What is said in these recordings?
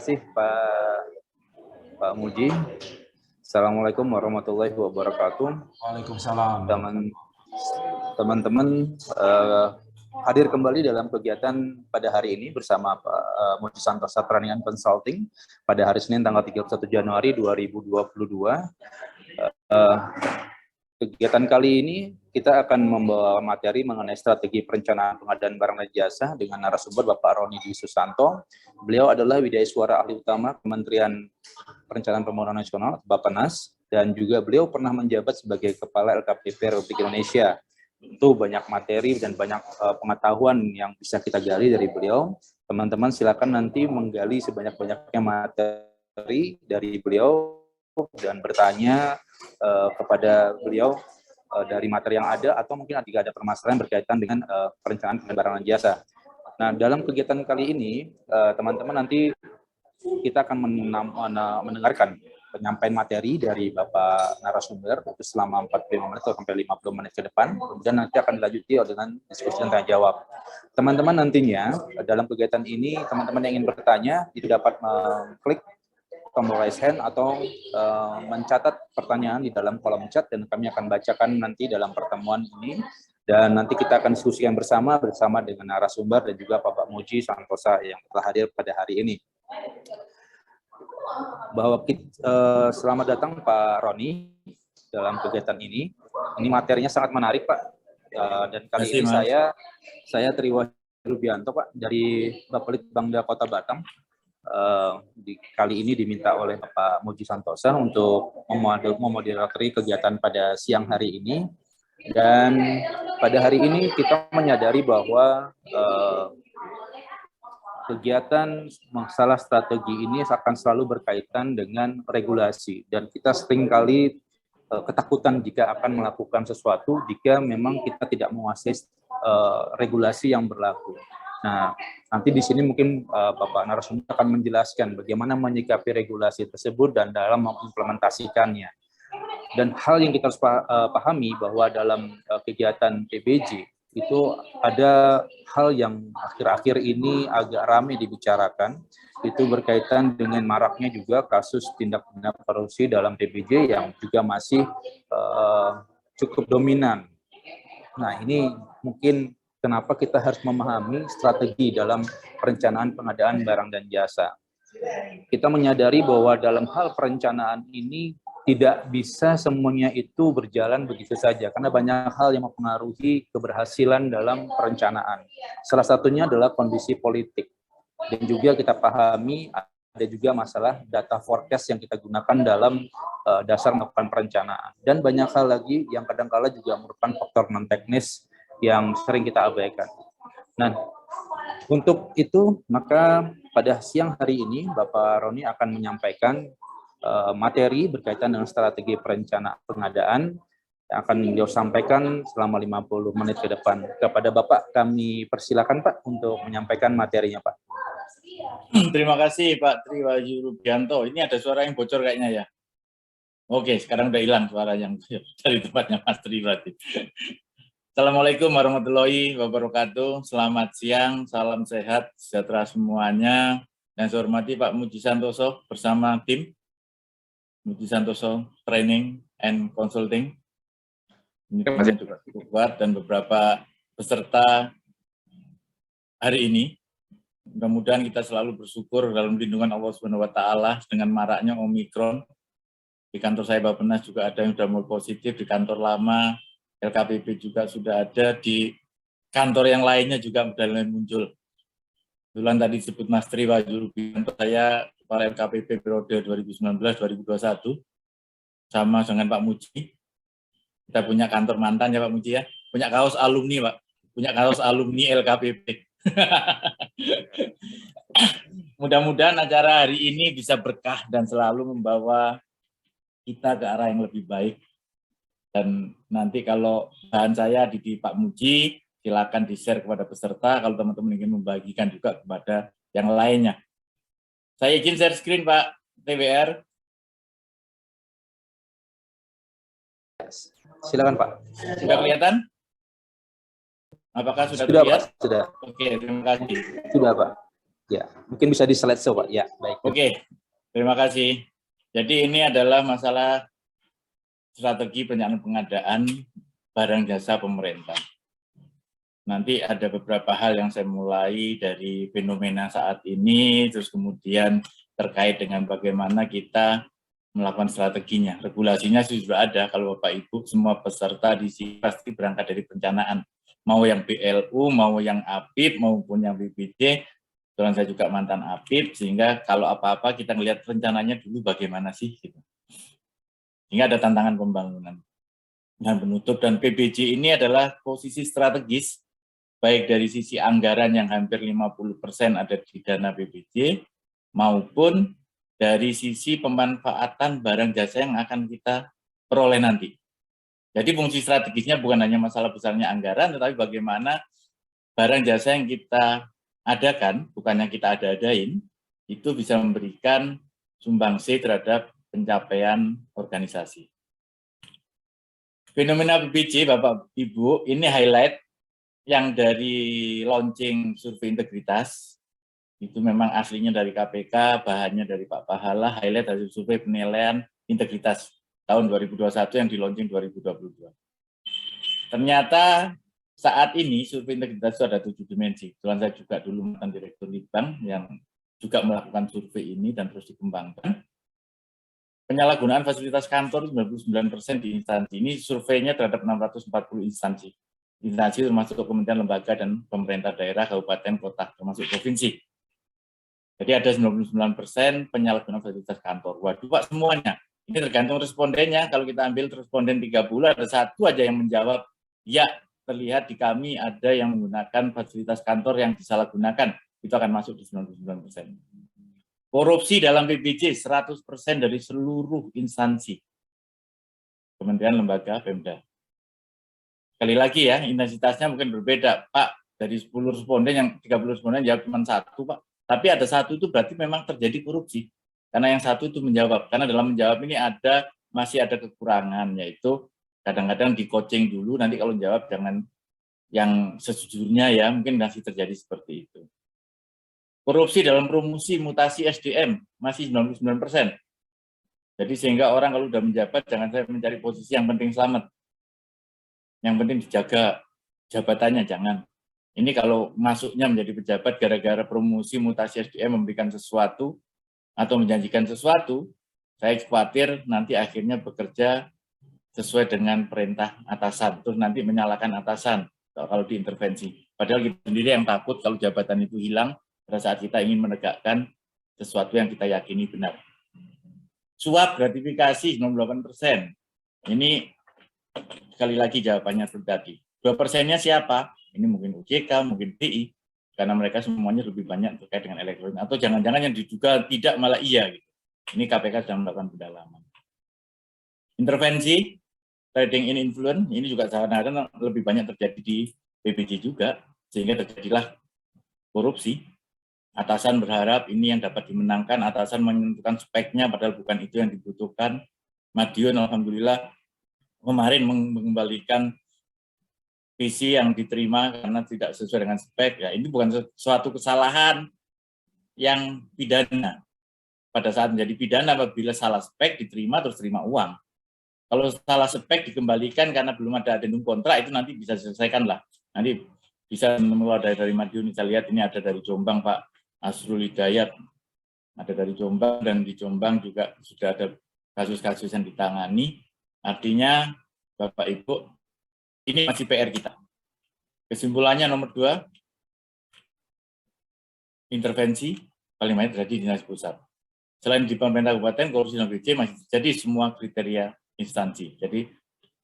kasih Pak Muji. Assalamualaikum warahmatullahi wabarakatuh. Waalaikumsalam. Teman-teman hadir kembali dalam kegiatan pada hari ini bersama Pak Muji Santosa Training and Consulting pada hari Senin tanggal 31 Januari 2022. Kegiatan kali ini kita akan membawa materi mengenai strategi perencanaan pengadaan barang dan jasa dengan narasumber Bapak Roni Dwi Susanto. Beliau adalah Widaiswara Ahli Utama Kementerian Perencanaan Pembangunan Nasional Bappenas, dan juga beliau pernah menjabat sebagai Kepala LKPP Republik Indonesia. Itu banyak materi dan banyak pengetahuan yang bisa kita gali dari beliau. Teman-teman silakan nanti menggali sebanyak-banyaknya materi dari beliau dan bertanya kepada beliau dari materi yang ada, atau mungkin jika ada permasalahan berkaitan dengan perencanaan barang dan jasa. Nah, dalam kegiatan kali ini, teman-teman nanti kita akan mendengarkan penyampaian materi dari Bapak narasumber itu selama 45 menit atau sampai 50 menit ke depan. Kemudian nanti akan dilanjuti dengan diskusi dan tanya jawab. Teman-teman nantinya dalam kegiatan ini, teman-teman yang ingin bertanya itu dapat mengklik tombol raise hand atau mencatat pertanyaan di dalam kolom chat, dan kami akan bacakan nanti dalam pertemuan ini, dan nanti kita akan diskusikan bersama dengan narasumber dan juga Bapak Muji Santosa yang telah hadir pada hari ini. Selamat datang Pak Roni dalam kegiatan ini. Ini materinya sangat menarik, Pak. Dan kali ini saya Triwahyu Rubianto, Pak, dari Bapelitbangda Kota Batam. Kali ini diminta oleh Bapak Muji Santosa untuk memoderatori kegiatan pada siang hari ini. Dan pada hari ini kita menyadari bahwa kegiatan masalah strategi ini akan selalu berkaitan dengan regulasi, dan kita seringkali ketakutan jika akan melakukan sesuatu jika memang kita tidak menguasai regulasi yang berlaku. Nah, nanti di sini mungkin Bapak narasumber akan menjelaskan bagaimana menyikapi regulasi tersebut dan dalam mengimplementasikannya. Dan hal yang kita harus pahami bahwa dalam kegiatan PBJ itu ada hal yang akhir-akhir ini agak ramai dibicarakan, itu berkaitan dengan maraknya juga kasus tindak pidana korupsi dalam PBJ yang juga masih cukup dominan. Nah, ini mungkin kenapa kita harus memahami strategi dalam perencanaan pengadaan barang dan jasa. Kita menyadari bahwa dalam hal perencanaan ini tidak bisa semuanya itu berjalan begitu saja, karena banyak hal yang mempengaruhi keberhasilan dalam perencanaan. Salah satunya adalah kondisi politik. Dan juga kita pahami ada juga masalah data forecast yang kita gunakan dalam dasar melakukan perencanaan. Dan banyak hal lagi yang kadang-kala juga merupakan faktor non-teknis yang sering kita abaikan. Nah, untuk itu maka pada siang hari ini Bapak Roni akan menyampaikan materi berkaitan dengan strategi perencanaan pengadaan yang akan beliau sampaikan selama 50 menit ke depan. Kepada Bapak kami persilakan Pak untuk menyampaikan materinya, Pak. Terima kasih Pak Triwahyu Rubianto. Ini ada suara yang bocor kayaknya ya. Oke, sekarang udah hilang suara yang dari tempatnya Mas Tri berarti. Assalamualaikum warahmatullahi wabarakatuh. Selamat siang, salam sehat, sejahtera semuanya. Yang saya hormati Pak Muji Santoso bersama tim Muji Santoso Training and Consulting. Ini timnya juga cukup kuat dan beberapa peserta hari ini. Mudah-mudahan kita selalu bersyukur dalam lindungan Allah Subhanahu wa taala dengan maraknya Omikron. Di kantor saya Bappenas juga ada yang sudah mulai positif, di kantor lama LKPP juga sudah ada, di kantor yang lainnya juga sudah mulai muncul. Kebetulan tadi disebut Mas Triwahyu Rubianto, saya Kepala LKPP periode 2019-2021, sama dengan Pak Muji. Kita punya kantor mantan ya Pak Muji ya, punya kaos alumni Pak, punya kaos alumni LKPP. Mudah-mudahan acara hari ini bisa berkah dan selalu membawa kita ke arah yang lebih baik. Dan nanti kalau bahan saya di Pak Muji, silakan di-share kepada peserta kalau teman-teman ingin membagikan juga kepada yang lainnya. Saya izin share screen Pak TWR. Silakan Pak. Sudah kelihatan? Apakah sudah Sudah terlihat? Pak, sudah. Oke, terima kasih. Sudah Pak. Ya, mungkin bisa di slideshow, Pak. Ya, baik. Oke, terima kasih. Jadi ini adalah masalah strategi perencanaan pengadaan barang jasa pemerintah. Nanti ada beberapa hal yang saya mulai dari fenomena saat ini, terus kemudian terkait dengan bagaimana kita melakukan strateginya. Regulasinya sudah ada, kalau Bapak Ibu semua peserta di sini pasti berangkat dari perencanaan. Mau yang BLU, mau yang APIP, maupun yang BPD, kebetulan saya juga mantan APIP, sehingga kalau apa-apa kita melihat rencananya dulu bagaimana sih. Gitu. Sehingga ada tantangan pembangunan. Dan penutup dan PBJ ini adalah posisi strategis, baik dari sisi anggaran yang hampir 50% ada di dana PBJ, maupun dari sisi pemanfaatan barang jasa yang akan kita peroleh nanti. Jadi fungsi strategisnya bukan hanya masalah besarnya anggaran, tetapi bagaimana barang jasa yang kita adakan, bukan yang kita ada-adain, itu bisa memberikan sumbangsi terhadap pencapaian organisasi. Fenomena PBJ, Bapak Ibu, ini highlight yang dari launching survei integritas, itu memang aslinya dari KPK, bahannya dari Pak Pahala, highlight dari survei penilaian integritas tahun 2021 yang di launching 2022. Ternyata saat ini survei integritas itu ada 7 dimensi. Kebetulan saya juga dulu mantan direktur Litbang yang juga melakukan survei ini dan terus dikembangkan. Penyalahgunaan fasilitas kantor 99% di instansi ini, surveinya terhadap 640 instansi. Instansi termasuk kementerian, lembaga, dan pemerintah daerah, kabupaten, kota, termasuk provinsi. Jadi ada 99% penyalahgunaan fasilitas kantor. Waduh Pak, semuanya. Ini tergantung respondennya. Kalau kita ambil responden 30, ada satu aja yang menjawab, ya terlihat di kami ada yang menggunakan fasilitas kantor yang disalahgunakan. Itu akan masuk di 99%. Korupsi dalam PBJ 100% dari seluruh instansi. Kementerian, lembaga, Pemda. Sekali lagi ya, intensitasnya mungkin berbeda. Pak, dari 10 responden, yang 30 responden jawab cuma satu, Pak. Tapi ada satu itu berarti memang terjadi korupsi. Karena yang satu itu menjawab. Karena dalam menjawab ini masih ada kekurangan, yaitu kadang-kadang di coaching dulu, nanti kalau menjawab jangan yang sejujurnya ya, mungkin masih terjadi seperti itu. Korupsi dalam promosi mutasi SDM masih 99%. Jadi sehingga orang kalau sudah menjabat, jangan saya mencari posisi yang penting selamat. Yang penting dijaga jabatannya, jangan. Ini kalau masuknya menjadi pejabat gara-gara promosi mutasi SDM memberikan sesuatu atau menjanjikan sesuatu, saya khawatir nanti akhirnya bekerja sesuai dengan perintah atasan, terus nanti menyalahkan atasan kalau diintervensi. Padahal kita sendiri yang takut kalau jabatan itu hilang pada saat kita ingin menegakkan sesuatu yang kita yakini benar. Suap gratifikasi 98%. Ini sekali lagi jawabannya tadi. 2%-nya siapa? Ini mungkin OJK, mungkin BI, karena mereka semuanya lebih banyak terkait dengan elektronik. Atau jangan-jangan yang diduga tidak malah iya. Gitu. Ini KPK sedang melakukan pendalaman. Intervensi, trading in influence, ini juga kadang-kadang lebih banyak terjadi di PBJ juga, sehingga terjadilah korupsi. Atasan berharap ini yang dapat dimenangkan, atasan menentukan speknya, padahal bukan itu yang dibutuhkan. Madiun, alhamdulillah, kemarin mengembalikan visi yang diterima karena tidak sesuai dengan spek. Ya, ini bukan suatu kesalahan yang pidana. Pada saat menjadi pidana apabila salah spek diterima terus terima uang. Kalau salah spek dikembalikan karena belum ada adendum kontrak, itu nanti bisa diselesaikan lah. Nanti bisa mengeluarkan dari Madiun. Kita lihat ini ada dari Jombang, Pak Asrul Hidayat, ada dari Jombang, dan di Jombang juga sudah ada kasus-kasus yang ditangani. Artinya, Bapak Ibu, ini masih PR kita. Kesimpulannya nomor 2, intervensi paling banyak terjadi di dinas pusat. Selain di pemerintah kabupaten, korupsi dan PBJ masih terjadi semua kriteria instansi. Jadi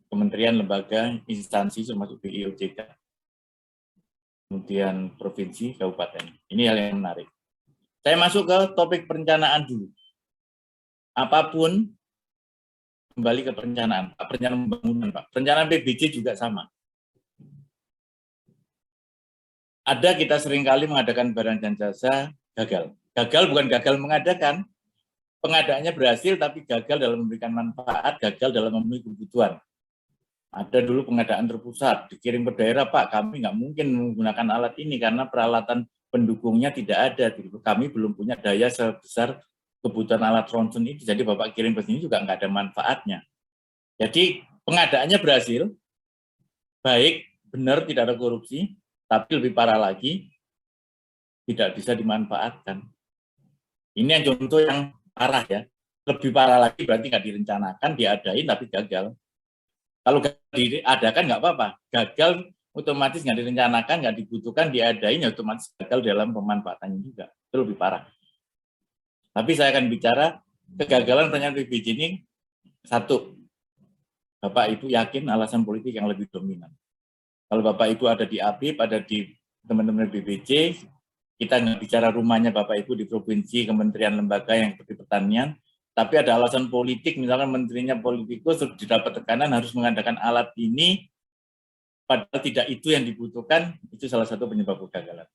kementerian, lembaga, instansi termasuk BI, OJK, kemudian provinsi, kabupaten. Ini hal yang menarik. Saya masuk ke topik perencanaan dulu. Apapun kembali ke perencanaan, perencanaan pembangunan, Pak. Perencanaan PBJ juga sama. Ada kita seringkali mengadakan barang dan jasa gagal. Gagal bukan gagal mengadakan, pengadaannya berhasil tapi gagal dalam memberikan manfaat, gagal dalam memenuhi kebutuhan. Ada dulu pengadaan terpusat, dikirim ke daerah, Pak, kami nggak mungkin menggunakan alat ini karena peralatan pendukungnya tidak ada. Kami belum punya daya sebesar kebutuhan alat ronsen itu. Jadi Bapak kirim ke sini juga nggak ada manfaatnya. Jadi pengadaannya berhasil, baik, benar, tidak ada korupsi, tapi lebih parah lagi, tidak bisa dimanfaatkan. Ini yang contoh yang parah ya. Lebih parah lagi berarti nggak direncanakan, diadain tapi gagal. Kalau diadakan nggak apa-apa, gagal otomatis nggak direncanakan, nggak dibutuhkan, diadain ya otomatis gagal dalam pemanfaatannya juga. Itu lebih parah. Tapi saya akan bicara kegagalan perencanaan PBJ ini satu, Bapak Ibu yakin alasan politik yang lebih dominan. Kalau Bapak Ibu ada di APIP, ada di teman-teman BPJ, kita nggak bicara rumahnya Bapak Ibu di provinsi, kementerian, lembaga yang seperti pertanian, tapi ada alasan politik, misalkan menterinya politikus, didapat tekanan harus mengadakan alat ini, padahal tidak itu yang dibutuhkan, itu salah satu penyebab kegagalan.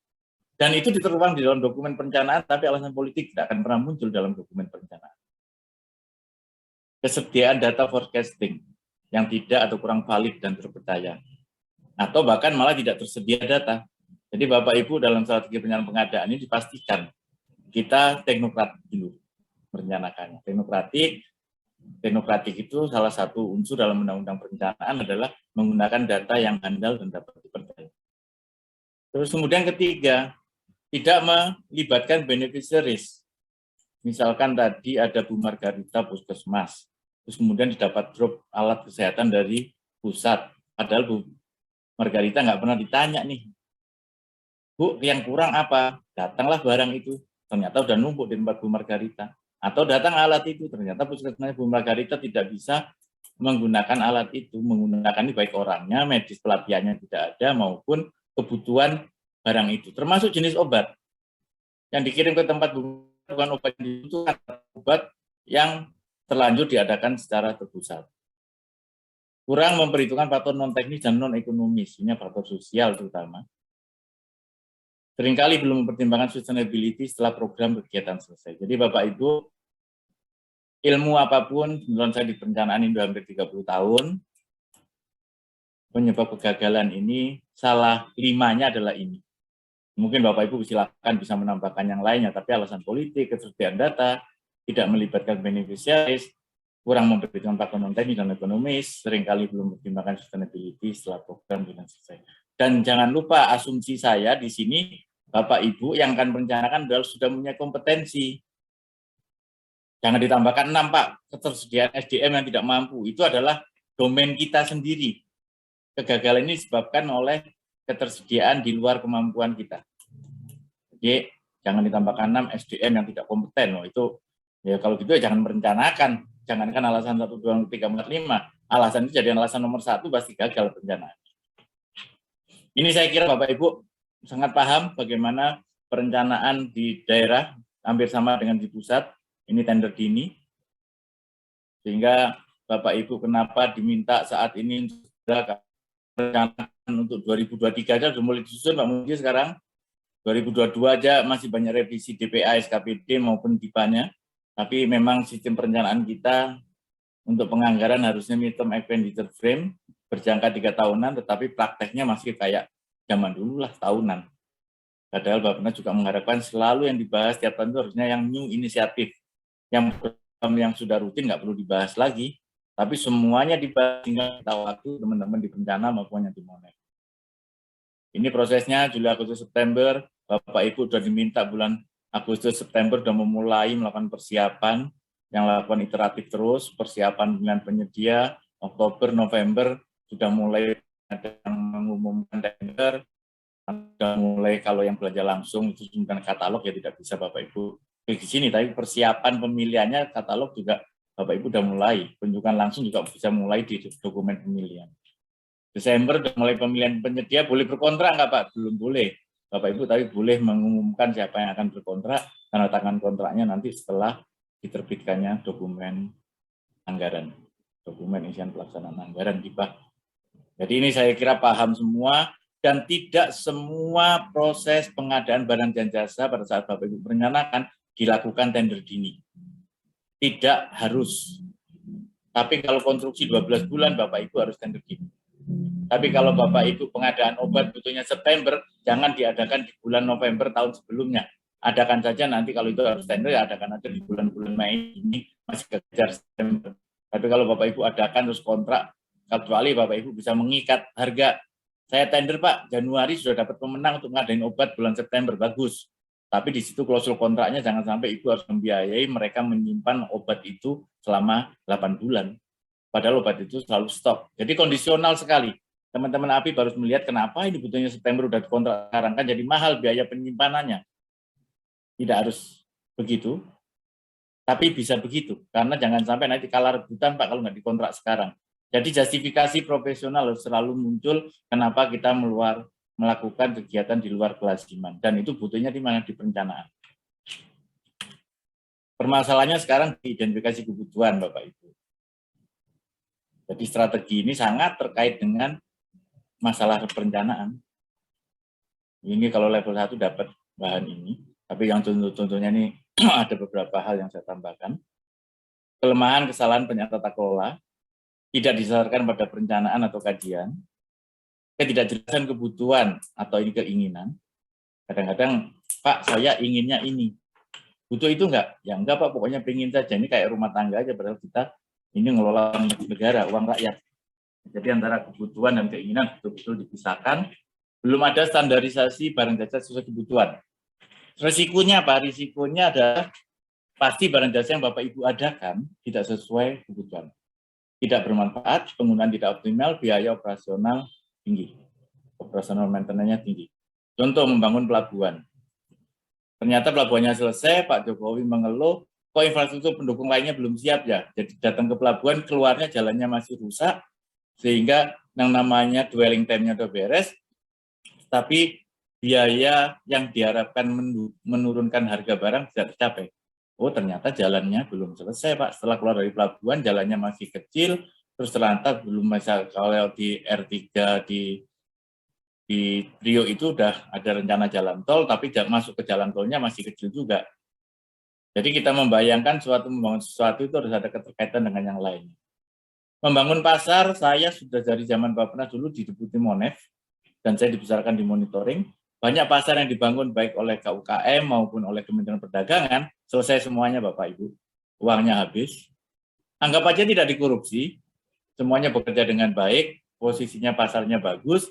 Dan itu diteruang di dalam dokumen perencanaan, tapi alasan politik tidak akan pernah muncul dalam dokumen perencanaan. Kesediaan data forecasting yang tidak atau kurang valid dan terpercaya. Atau bahkan malah tidak tersedia data. Jadi Bapak Ibu dalam strategi perencanaan pengadaan ini dipastikan kita teknokratik dulu merencanakannya. Teknokratik itu salah satu unsur dalam undang-undang perencanaan adalah menggunakan data yang handal dan dapat dipercaya. Terus kemudian ketiga, tidak melibatkan beneficiaries. Misalkan tadi ada Bu Margarita Puskesmas, terus kemudian didapat drop alat kesehatan dari pusat, padahal Bu Margarita nggak pernah ditanya nih, Bu, yang kurang apa? Datanglah barang itu, ternyata udah numpuk di tempat Bu Margarita. Atau datang alat itu, ternyata puskesmas Bu Margarita tidak bisa menggunakan alat itu, menggunakan ini baik orangnya, medis pelatihannya tidak ada, maupun kebutuhan barang itu. Termasuk jenis obat yang dikirim ke tempat bukan obat yang dibutuhkan, obat yang terlanjur diadakan secara terpusat. Kurang memperhitungkan faktor non-teknis dan non-ekonomis, ini faktor sosial terutama. Seringkali belum mempertimbangkan sustainability setelah program kegiatan selesai. Jadi Bapak Ibu, ilmu apapun, menurut saya di perencanaan ini hampir 30 tahun, penyebab kegagalan ini, salah 5-nya adalah ini. Mungkin Bapak Ibu silakan bisa menambahkan yang lainnya, tapi alasan politik, ketersediaan data, tidak melibatkan beneficiaries, kurang memperhitungkan faktor non-teknis dan ekonomis, seringkali belum mempertimbangkan sustainability setelah program kegiatan selesai. Dan jangan lupa asumsi saya di sini, Bapak Ibu yang akan merencanakan adalah sudah punya kompetensi. Jangan ditambahkan 6, Pak, ketersediaan SDM yang tidak mampu. Itu adalah domain kita sendiri. Kegagalan ini disebabkan oleh ketersediaan di luar kemampuan kita. Jadi jangan ditambahkan 6 SDM yang tidak kompeten. Loh, itu ya kalau gitu ya jangan merencanakan. Jangankan alasan 1, 2, 3, 4, 5. Alasan itu jadi alasan nomor 1 pasti gagal perencanaan. Ini saya kira Bapak Ibu sangat paham bagaimana perencanaan di daerah hampir sama dengan di pusat, ini tender dini, sehingga Bapak Ibu kenapa diminta saat ini perencanaan untuk 2023 aja sudah mulai disusun Pak Muji sekarang, 2022 aja masih banyak revisi DPA, SKPD maupun DIPA-nya, tapi memang sistem perencanaan kita untuk penganggaran harusnya midterm expenditure frame, berjangka 3 tahunan, tetapi prakteknya masih kayak zaman dulu lah, tahunan. Padahal Bappenas juga mengharapkan selalu yang dibahas tiap tahun itu harusnya yang new inisiatif. Yang sudah rutin nggak perlu dibahas lagi, tapi semuanya dibahas hingga kita waktu teman-teman di bencana maupun yang di Monet. Ini prosesnya Juli, Agustus, September, Bapak Ibu sudah diminta bulan Agustus, September sudah memulai melakukan persiapan, yang lakukan iteratif terus, persiapan dengan penyedia, Oktober, November, sudah mulai ada yang mengumumkan tender, sudah mulai kalau yang belanja langsung itu bukan katalog ya tidak bisa Bapak Ibu di sini, tapi persiapan pemilihannya katalog juga Bapak Ibu sudah mulai, penunjukan langsung juga bisa mulai di dokumen pemilihan. Desember sudah mulai pemilihan penyedia, boleh berkontrak nggak Pak? Belum boleh Bapak Ibu, tapi boleh mengumumkan siapa yang akan berkontrak, tanda tangan kontraknya nanti setelah diterbitkannya dokumen anggaran, dokumen isian pelaksanaan anggaran DIPA. Jadi ini saya kira paham semua, dan tidak semua proses pengadaan barang dan jasa pada saat Bapak Ibu merencanakan dilakukan tender dini. Tidak harus. Tapi kalau konstruksi 12 bulan Bapak Ibu harus tender dini. Tapi kalau Bapak Ibu pengadaan obat butuhnya September, jangan diadakan di bulan November tahun sebelumnya. Adakan saja nanti kalau itu harus tender, ya adakan aja di bulan-bulan Mei ini masih kejar September. Tapi kalau Bapak Ibu adakan terus kontrak, kecuali Bapak Ibu bisa mengikat harga. Saya tender Pak, Januari sudah dapat pemenang untuk ngadain obat bulan September, bagus. Tapi di situ klausul kontraknya jangan sampai Ibu harus membiayai mereka menyimpan obat itu selama 8 bulan. Padahal obat itu selalu stok. Jadi kondisional sekali. Teman-teman API baru melihat kenapa ini butuhnya September udah kontrak sekarang, kan jadi mahal biaya penyimpanannya. Tidak harus begitu, tapi bisa begitu. Karena jangan sampai nanti kalah rebutan Pak kalau nggak dikontrak sekarang. Jadi justifikasi profesional harus selalu muncul kenapa kita melakukan kegiatan di luar kelaziman. Dan itu butuhnya di mana? Di perencanaan. Permasalahannya sekarang di identifikasi kebutuhan Bapak Ibu. Jadi strategi ini sangat terkait dengan masalah perencanaan. Ini kalau level 1 dapat bahan ini. Tapi yang contohnya ini ada beberapa hal yang saya tambahkan. Kelemahan, kesalahan penyataan tata kelola, tidak didasarkan pada perencanaan atau kajian, ketidakjelasan kebutuhan atau ini keinginan. Kadang-kadang, Pak, saya inginnya ini. Butuh itu enggak? Ya enggak Pak, pokoknya pengen saja. Ini kayak rumah tangga aja, padahal kita ini ngelola negara, uang rakyat. Jadi antara kebutuhan dan keinginan betul-betul dipisahkan. Belum ada standarisasi barang jasa sesuai kebutuhan. Risikonya apa? Risikonya adalah pasti barang jasa yang Bapak Ibu adakan tidak sesuai kebutuhan. Tidak bermanfaat, penggunaan tidak optimal, biaya operasional tinggi. Operasional maintenance-nya tinggi. Contoh membangun pelabuhan. Ternyata pelabuhannya selesai, Pak Jokowi mengeluh, kok infrastruktur pendukung lainnya belum siap ya. Jadi datang ke pelabuhan, keluarnya jalannya masih rusak, sehingga yang namanya dwelling time-nya udah beres, tapi biaya yang diharapkan menurunkan harga barang tidak tercapai. Oh, ternyata jalannya belum selesai, Pak. Setelah keluar dari pelabuhan, jalannya masih kecil, terus ternyata belum bisa, kalau di R3 di Rio itu udah ada rencana jalan tol, tapi masuk ke jalan tolnya masih kecil juga. Jadi kita membayangkan membangun sesuatu itu harus ada keterkaitan dengan yang lainnya. Membangun pasar, saya sudah dari zaman Bappenas dulu di Deputi Monef, dan saya dibesarkan di monitoring. Banyak pasar yang dibangun baik oleh KUKM maupun oleh Kementerian Perdagangan, selesai semuanya Bapak Ibu, uangnya habis. Anggap aja tidak dikorupsi, semuanya bekerja dengan baik, posisinya pasarnya bagus,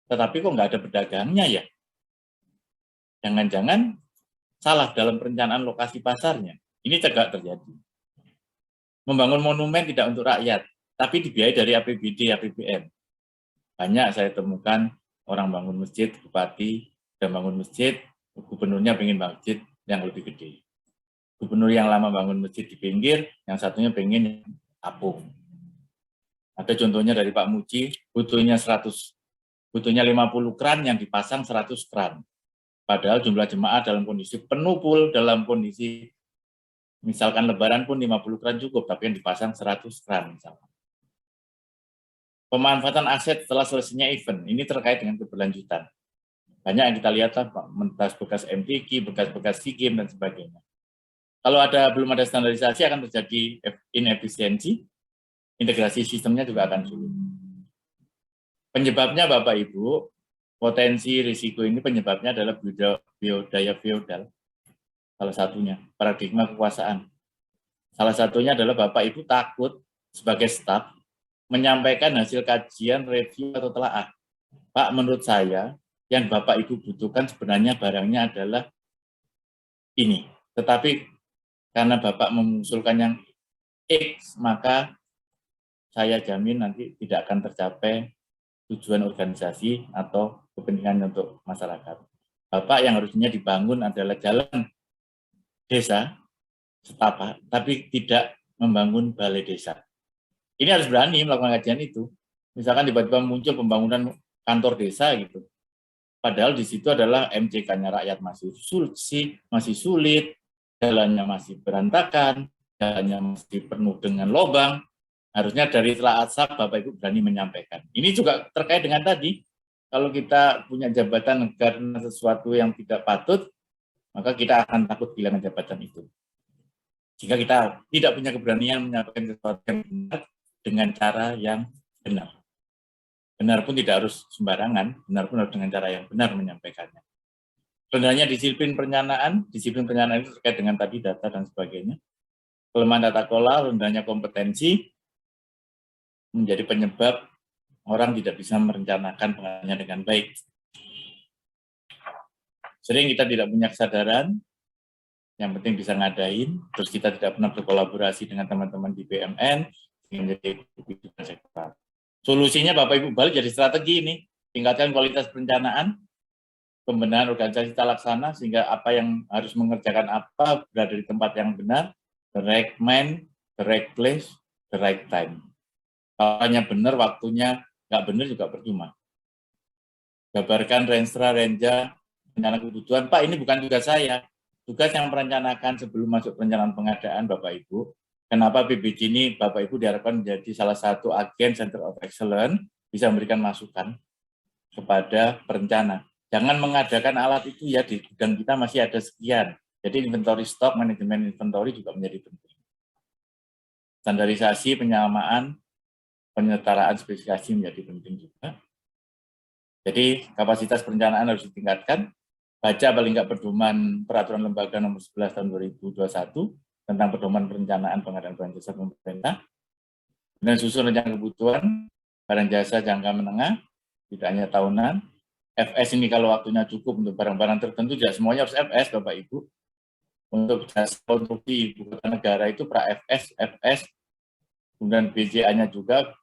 tetapi kok nggak ada pedagangnya ya? Jangan-jangan salah dalam perencanaan lokasi pasarnya. Ini juga terjadi. Membangun monumen tidak untuk rakyat, tapi dibiayai dari APBD, APBN. Banyak saya temukan orang bangun masjid, bupati dan bangun masjid, gubernurnya pengen masjid yang lebih gede. Gubernur yang lama bangun masjid di pinggir, yang satunya pengen apung. Ada contohnya dari Pak Muji, butuhnya 50 kran yang dipasang 100 kran. Padahal jumlah jemaah dalam kondisi penuh full, dalam kondisi misalkan lebaran pun 50 kran cukup, tapi yang dipasang 100 kran misalkan. Pemanfaatan aset setelah selesainya event, ini terkait dengan keberlanjutan. Banyak yang kita lihat lah, bekas MTQ, bekas SEA Games, dan sebagainya. Kalau belum ada standarisasi akan terjadi inefisiensi, integrasi sistemnya juga akan sulit. Penyebabnya Bapak Ibu, potensi risiko ini penyebabnya adalah budaya feodal, salah satunya, paradigma kekuasaan. Salah satunya adalah Bapak Ibu takut sebagai staf, menyampaikan hasil kajian, review, atau telaah. Pak, menurut saya, yang Bapak Ibu butuhkan sebenarnya barangnya adalah ini. Tetapi karena Bapak mengusulkan yang X, maka saya jamin nanti tidak akan tercapai tujuan organisasi atau kepentingan untuk masyarakat. Bapak yang harusnya dibangun adalah jalan desa, setapak, tapi tidak membangun balai desa. Ini harus berani melakukan kajian itu. Misalkan tiba-tiba muncul pembangunan kantor desa gitu. Padahal di situ adalah MJK-nya rakyat masih sulit, jalannya masih berantakan, jalannya masih penuh dengan lubang. Harusnya dari telah asap Bapak Ibu berani menyampaikan. Ini juga terkait dengan tadi, kalau kita punya jabatan karena sesuatu yang tidak patut, maka kita akan takut kehilangan jabatan itu. Jika kita tidak punya keberanian menyampaikan sesuatu yang benar dengan cara yang benar. Benar pun tidak harus sembarangan, benar pun harus dengan cara yang benar menyampaikannya. Rendahnya disiplin perencanaan itu terkait dengan tadi data dan sebagainya. Kelemahan tata kelola, rendahnya kompetensi menjadi penyebab orang tidak bisa merencanakan pengadaan dengan baik. Sering kita tidak punya kesadaran, yang penting bisa ngadain, terus kita tidak pernah berkolaborasi dengan teman-teman di BUMN, menjadi kebutuhan sektor. Solusinya Bapak Ibu balik jadi strategi ini, tingkatkan kualitas perencanaan, pembenahan organisasi tata laksana, sehingga apa yang harus mengerjakan apa berada di tempat yang benar, the right man, the right place, the right time. Kalau hanya benar, waktunya nggak benar juga percuma. Gambarkan renstra, renja, rencana kebutuhan. Pak, ini bukan tugas saya. Tugas yang merencanakan sebelum masuk perencanaan pengadaan, Bapak Ibu. Kenapa PBJ ini Bapak Ibu diharapkan menjadi salah satu agen Center of Excellence, bisa memberikan masukan kepada perencana. Jangan mengadakan alat itu ya, di gudang kita masih ada sekian. Jadi inventory stok, manajemen inventory juga menjadi penting. Standarisasi, penyamaan, penyetaraan spesifikasi menjadi penting juga. Jadi kapasitas perencanaan harus ditingkatkan. Baca paling nggak pedoman peraturan lembaga nomor 11 tahun 2021 tentang pedoman perencanaan pengadaan barang jasa pemerintah. Dan susun rencana kebutuhan barang jasa jangka menengah, tidak hanya tahunan. FS ini kalau waktunya cukup untuk barang-barang tertentu, tidak semuanya harus FS, Bapak Ibu. Untuk jasa konstruksi ibu kota negara itu pra-FS, FS, kemudian BJA-nya juga,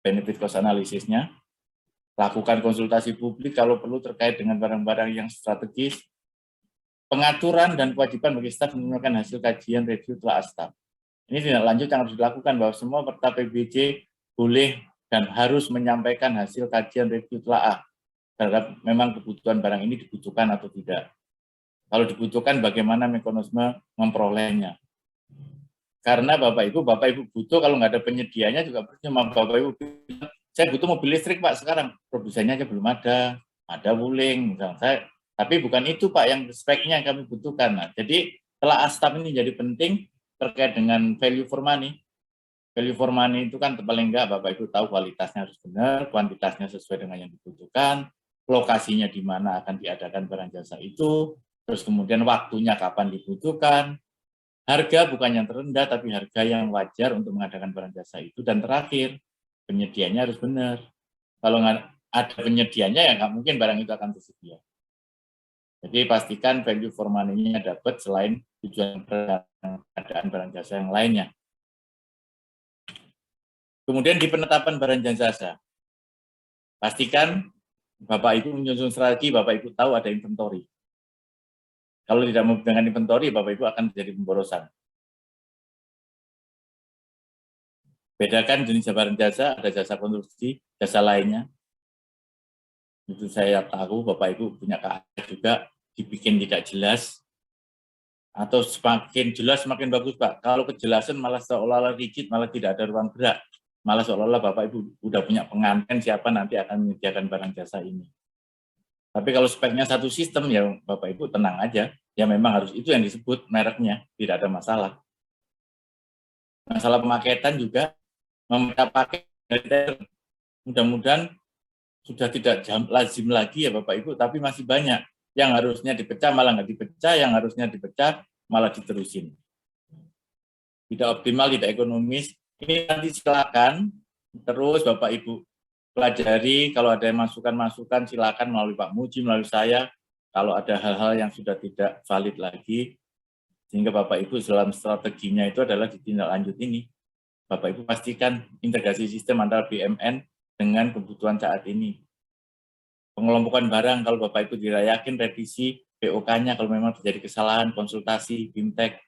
benefit cost analisisnya. Lakukan konsultasi publik kalau perlu terkait dengan barang-barang yang strategis. Pengaturan dan kewajiban bagi staf mengumpulkan hasil kajian review telah staf. Ini tindak lanjut yang harus dilakukan bahwa semua peserta PBJ boleh dan harus menyampaikan hasil kajian review telah terhadap memang kebutuhan barang ini dibutuhkan atau tidak. Kalau dibutuhkan bagaimana mekanisme memperolehnya. Karena Bapak Ibu butuh, kalau nggak ada penyedianya juga percuma. Bapak Ibu bilang, saya butuh mobil listrik Pak sekarang, produsennya aja belum ada wuling misalnya. Tapi bukan itu Pak yang speknya yang kami butuhkan. Nah, jadi telah staf ini jadi penting terkait dengan value for money. Value for money itu kan paling enggak Bapak Ibu tahu kualitasnya harus benar, kuantitasnya sesuai dengan yang dibutuhkan, lokasinya di mana akan diadakan barang jasa itu, terus kemudian waktunya kapan dibutuhkan, harga bukan yang terendah tapi harga yang wajar untuk mengadakan barang jasa itu, dan terakhir penyediaannya harus benar. Kalau nggak ada penyediaannya ya nggak mungkin barang itu akan tersedia. Jadi pastikan value for money-nya dapat selain tujuan pengadaan barang jasa yang lainnya. Kemudian di penetapan barang jasa, pastikan Bapak Ibu menyusun strategi, Bapak Ibu tahu ada inventory. Kalau tidak dengan inventory, Bapak Ibu akan terjadi pemborosan. Bedakan jenis barang jasa, ada jasa konstruksi, jasa lainnya. Itu saya tahu Bapak Ibu punya keahlian juga, dibikin tidak jelas, atau semakin jelas semakin bagus Pak. Kalau kejelasan malah seolah-olah rigid, malah tidak ada ruang gerak, malah seolah-olah Bapak Ibu udah punya pengantin siapa nanti akan menyediakan barang jasa ini. Tapi kalau speknya satu sistem ya Bapak Ibu tenang aja, ya memang harus itu yang disebut mereknya, tidak ada masalah. Masalah pemaketan juga, meminta paket mudah-mudahan sudah tidak lazim lagi ya Bapak Ibu, tapi masih banyak yang harusnya dipecah malah nggak dipecah, yang harusnya dipecah malah diterusin. Tidak optimal, tidak ekonomis. Ini nanti silakan terus Bapak Ibu pelajari, kalau ada masukan-masukan silakan melalui Pak Muji, melalui saya, kalau ada hal-hal yang sudah tidak valid lagi, sehingga Bapak Ibu dalam strateginya itu adalah ditindaklanjut ini. Bapak Ibu pastikan integrasi sistem antara BUMN dengan kebutuhan saat ini. Pengelompokan barang, kalau Bapak Ibu dirayakin revisi POK-nya, kalau memang terjadi kesalahan, konsultasi, BIMTEK.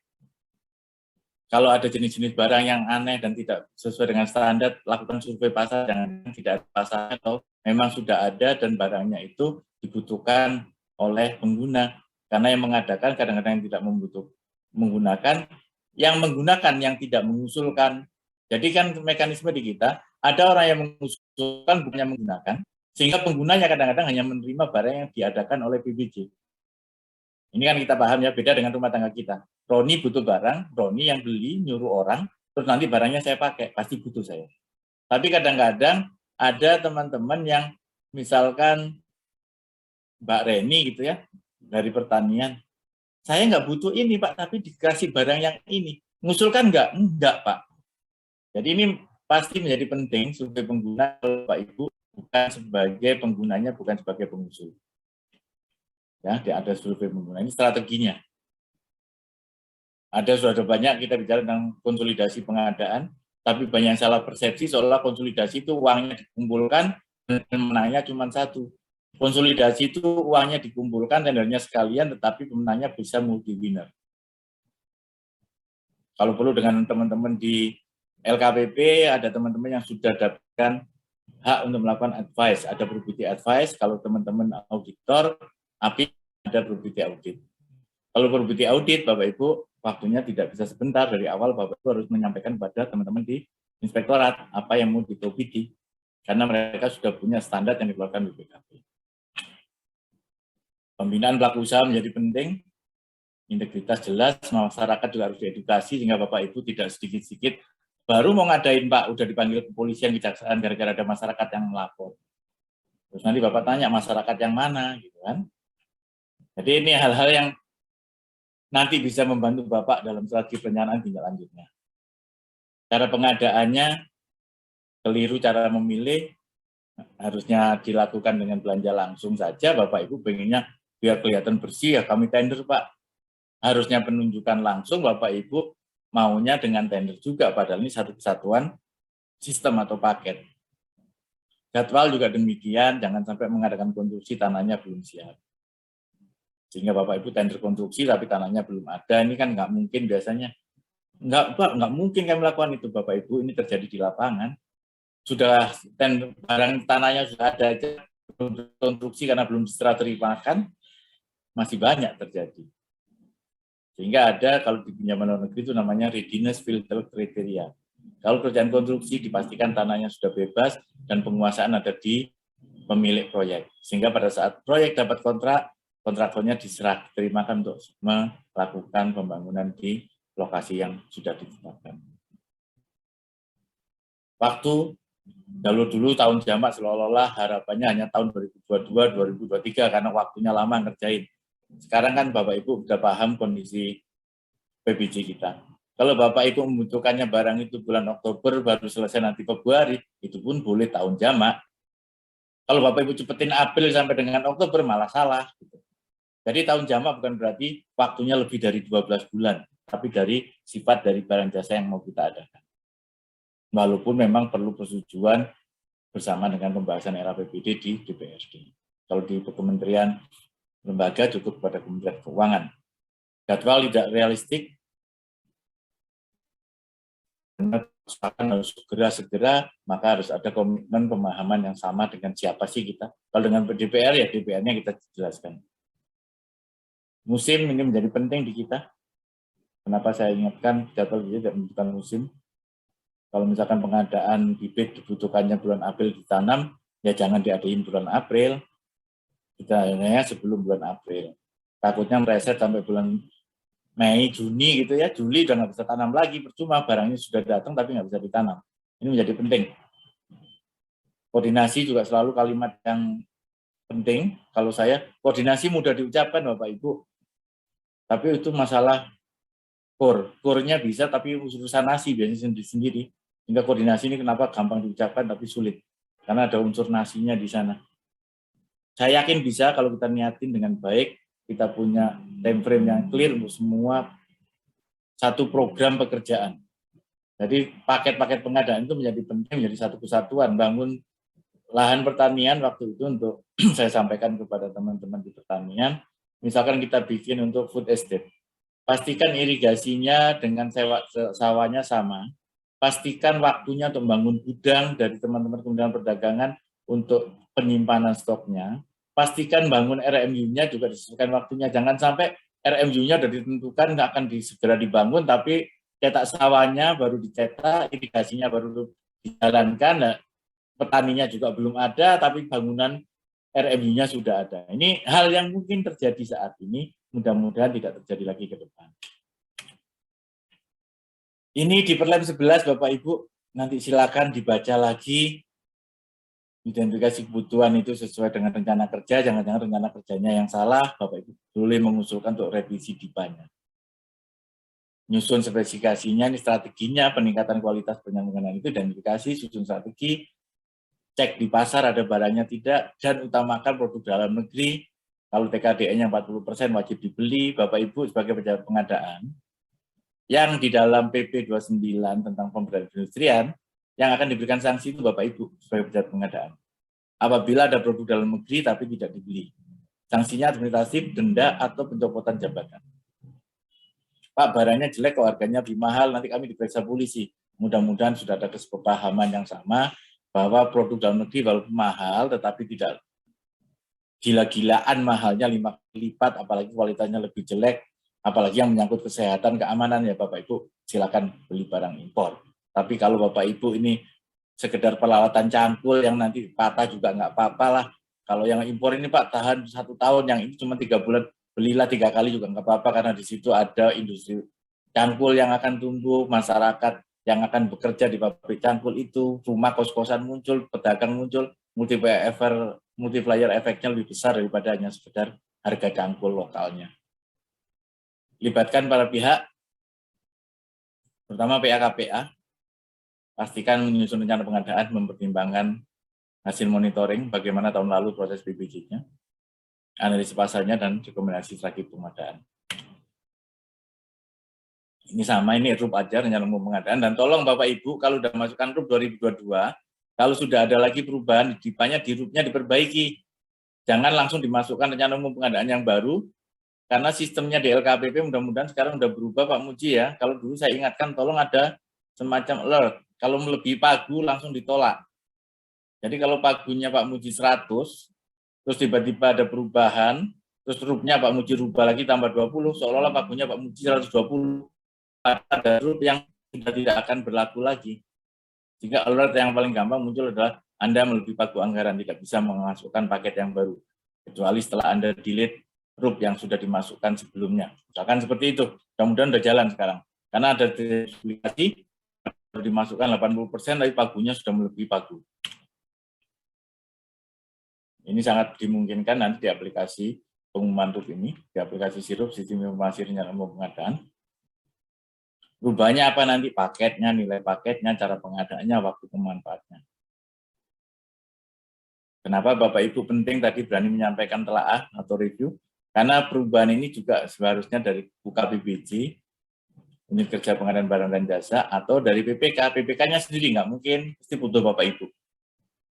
Kalau ada jenis-jenis barang yang aneh dan tidak sesuai dengan standar, lakukan survei pasar, jangan tidak ada pasar, atau memang sudah ada dan barangnya itu dibutuhkan oleh pengguna. Karena yang mengadakan kadang-kadang yang tidak menggunakan, yang menggunakan yang tidak mengusulkan. Jadi kan mekanisme di kita, ada orang yang mengusulkan bukannya menggunakan, sehingga penggunanya kadang-kadang hanya menerima barang yang diadakan oleh PBJ. Ini kan kita paham ya, beda dengan rumah tangga kita. Roni butuh barang, Roni yang beli, nyuruh orang, terus nanti barangnya saya pakai, pasti butuh saya. Tapi kadang-kadang ada teman-teman yang misalkan Mbak Reni gitu ya, dari pertanian, saya nggak butuh ini Pak, tapi dikasih barang yang ini. Ngusulkan nggak? Enggak Pak. Jadi ini pasti menjadi penting sebagai pengguna, Bapak Ibu, bukan sebagai penggunanya, bukan sebagai pengusul. Ya, ada survei pengguna, ini strateginya. Sudah ada banyak kita bicara tentang konsolidasi pengadaan, tapi banyak salah persepsi seolah konsolidasi itu uangnya dikumpulkan dan menangnya cuma satu. Konsolidasi itu uangnya dikumpulkan tendernya sekalian, tetapi pemenangnya bisa multi winner. Kalau perlu dengan teman-teman di LKPP, ada teman-teman yang sudah dapatkan hak untuk melakukan advice, ada probability advice. Kalau teman-teman auditor, API ada probability audit. Kalau probability audit, Bapak Ibu, waktunya tidak bisa sebentar. Dari awal Bapak Ibu harus menyampaikan kepada teman-teman di inspektorat apa yang mau diprobiti, karena mereka sudah punya standar yang dikeluarkan BPKP. Pembinaan pelaku usaha menjadi penting, integritas jelas, masyarakat juga harus diedukasi sehingga Bapak Ibu tidak sedikit-sedikit baru mau ngadain Pak, udah dipanggil kepolisian, kejaksaan gara-gara ada masyarakat yang melapor. Terus nanti Bapak tanya masyarakat yang mana, gitu kan? Jadi ini hal-hal yang nanti bisa membantu Bapak dalam strategi perencanaan tindak lanjutnya. Cara pengadaannya keliru, cara memilih harusnya dilakukan dengan belanja langsung saja. Bapak Ibu pengennya biar kelihatan bersih, ya kami tender Pak. Harusnya penunjukan langsung, Bapak Ibu maunya dengan tender juga, padahal ini satu kesatuan sistem atau paket. Jadwal juga demikian, jangan sampai mengadakan konstruksi tanahnya belum siap. Sehingga Bapak Ibu tender konstruksi tapi tanahnya belum ada, ini kan nggak mungkin biasanya. Nggak mungkin kami melakukan itu Bapak Ibu, ini terjadi di lapangan. Sudah barang tanahnya sudah ada aja, belum konstruksi karena belum diserah terimakan, masih banyak terjadi. Sehingga ada kalau di pinjaman luar negeri itu namanya readiness filter kriteria. Kalau kerjaan konstruksi dipastikan tanahnya sudah bebas dan penguasaan ada di pemilik proyek. Sehingga pada saat proyek dapat kontrak, kontraktornya diserah terimakan untuk melakukan pembangunan di lokasi yang sudah ditetapkan. Waktu dulu tahun jamak seolah-olah harapannya hanya tahun 2022-2023 karena waktunya lama ngerjain. Sekarang kan Bapak Ibu sudah paham kondisi PBJ kita. Kalau Bapak Ibu membutuhkannya barang itu bulan Oktober baru selesai nanti Februari, itu pun boleh tahun jamak. Kalau Bapak Ibu cepetin April sampai dengan Oktober malah salah. Jadi tahun jamak bukan berarti waktunya lebih dari 12 bulan, tapi dari sifat dari barang jasa yang mau kita adakan. Walaupun memang perlu persetujuan bersama dengan pembahasan RAPBD di DPRD. Kalau di kementerian lembaga cukup pada Kementerian Keuangan. Jadwal tidak realistik, harus segera, maka harus ada komitmen pemahaman yang sama dengan siapa sih kita. Kalau dengan DPR, ya DPR-nya kita jelaskan. Musim ini menjadi penting di kita. Kenapa saya ingatkan jadwal ini tidak menentukan musim. Kalau misalkan pengadaan bibit dibutuhkannya bulan April ditanam, ya jangan diadain bulan April. Kita hanya sebelum bulan April. Takutnya meleset sampai bulan Mei, Juni gitu ya, Juli udah nggak bisa tanam lagi, percuma barangnya sudah datang tapi nggak bisa ditanam. Ini menjadi penting. Koordinasi juga selalu kalimat yang penting. Kalau saya, koordinasi mudah diucapkan Bapak Ibu, tapi itu masalah core-nya bisa, tapi urusan nasi biasanya sendiri-sendiri. Sehingga koordinasi ini kenapa gampang diucapkan tapi sulit, karena ada unsur nasinya di sana. Saya yakin bisa kalau kita niatin dengan baik, kita punya time frame yang clear untuk semua satu program pekerjaan. Jadi paket-paket pengadaan itu menjadi penting, menjadi satu kesatuan. Bangun lahan pertanian waktu itu untuk saya sampaikan kepada teman-teman di pertanian, misalkan kita bikin untuk food estate, pastikan irigasinya dengan sawahnya sama, pastikan waktunya untuk membangun gudang dari teman-teman Kementerian Perdagangan untuk penyimpanan stoknya, pastikan bangun RMU-nya juga disesuaikan waktunya. Jangan sampai RMU-nya sudah ditentukan akan segera dibangun, tapi cetak sawahnya baru dicetak, irigasinya baru dijalankan, nah, petaninya juga belum ada, tapi bangunan RMU-nya sudah ada. Ini hal yang mungkin terjadi saat ini, mudah-mudahan tidak terjadi lagi ke depan. Ini di Perlem 11 Bapak Ibu, nanti silakan dibaca lagi identifikasi kebutuhan itu sesuai dengan rencana kerja, jangan-jangan rencana kerjanya yang salah, Bapak Ibu boleh mengusulkan untuk revisi DIPA-nya. Nyusun spesifikasinya, ini strateginya, peningkatan kualitas penyambungan itu, identifikasi, susun strategi, cek di pasar ada barangnya tidak, dan utamakan produk dalam negeri. Kalau TKDN-nya 40% wajib dibeli, Bapak Ibu sebagai pejabat pengadaan, yang di dalam PP 29 tentang pemberdayaan perindustrian, yang akan diberikan sanksi itu Bapak Ibu sebagai pejabat pengadaan. Apabila ada produk dalam negeri tapi tidak dibeli. Sanksinya administratif, denda, atau pencopotan jabatan. Pak, barangnya jelek kok harganya lebih mahal, nanti kami diperiksa polisi. Mudah-mudahan sudah ada kesepahaman yang sama, bahwa produk dalam negeri walaupun mahal, tetapi tidak gila-gilaan mahalnya 5 kali lipat, apalagi kualitasnya lebih jelek, apalagi yang menyangkut kesehatan, keamanan, ya Bapak Ibu, silakan beli barang impor. Tapi kalau Bapak Ibu ini sekedar peralatan cangkul yang nanti patah juga nggak apa-apa lah. Kalau yang impor ini Pak tahan 1 tahun, yang ini cuma 3 bulan, belilah 3 kali juga nggak apa-apa, karena di situ ada industri cangkul yang akan tumbuh, masyarakat yang akan bekerja di pabrik cangkul itu, rumah kos-kosan muncul, pedagang muncul, multiplier efeknya lebih besar daripada hanya sekedar harga cangkul lokalnya. Libatkan para pihak, pertama PA-KPA, pastikan menyusun rencana pengadaan, mempertimbangkan hasil monitoring, bagaimana tahun lalu proses BPJ-nya, analisis pasarnya, dan rekomendasi strategi pengadaan. Ini sama, ini RUP aja, rencana umum pengadaan, dan tolong Bapak Ibu, kalau sudah masukkan RUP 2022, kalau sudah ada lagi perubahan, DIPA-nya di RUP-nya diperbaiki. Jangan langsung dimasukkan rencana umum pengadaan yang baru, karena sistemnya di LKPP mudah-mudahan sekarang sudah berubah Pak Muji ya. Kalau dulu saya ingatkan, tolong ada semacam alert, kalau melebihi pagu langsung ditolak. Jadi kalau pagunya Pak Muji 100, terus tiba-tiba ada perubahan, terus RUP-nya Pak Muji rubah lagi tambah 20, seolah-olah pagunya Pak Muji 120, ada RUP yang sudah tidak akan berlaku lagi. Jika alert yang paling gampang muncul adalah Anda melebihi pagu anggaran, tidak bisa memasukkan paket yang baru, kecuali setelah Anda delete RUP yang sudah dimasukkan sebelumnya. Misalkan seperti itu, mudah-mudahan sudah jalan sekarang. Karena ada duplikasi, dimasukkan 80%, tapi pagunya sudah melebihi pagu. Ini sangat dimungkinkan nanti di aplikasi pengumuman RUP ini, di aplikasi SIRUP, Sistem Informasi Rencana Umum Pengadaan. Rubahnya apa nanti? Paketnya, nilai paketnya, cara pengadaannya, waktu pemanfaatnya. Kenapa Bapak Ibu penting tadi berani menyampaikan telaah atau review? Karena perubahan ini juga seharusnya dari UKPBJ, Unit Kerja Pengadaan Barang dan Jasa, atau dari PPK. PPK-nya sendiri nggak mungkin, pasti butuh Bapak Ibu.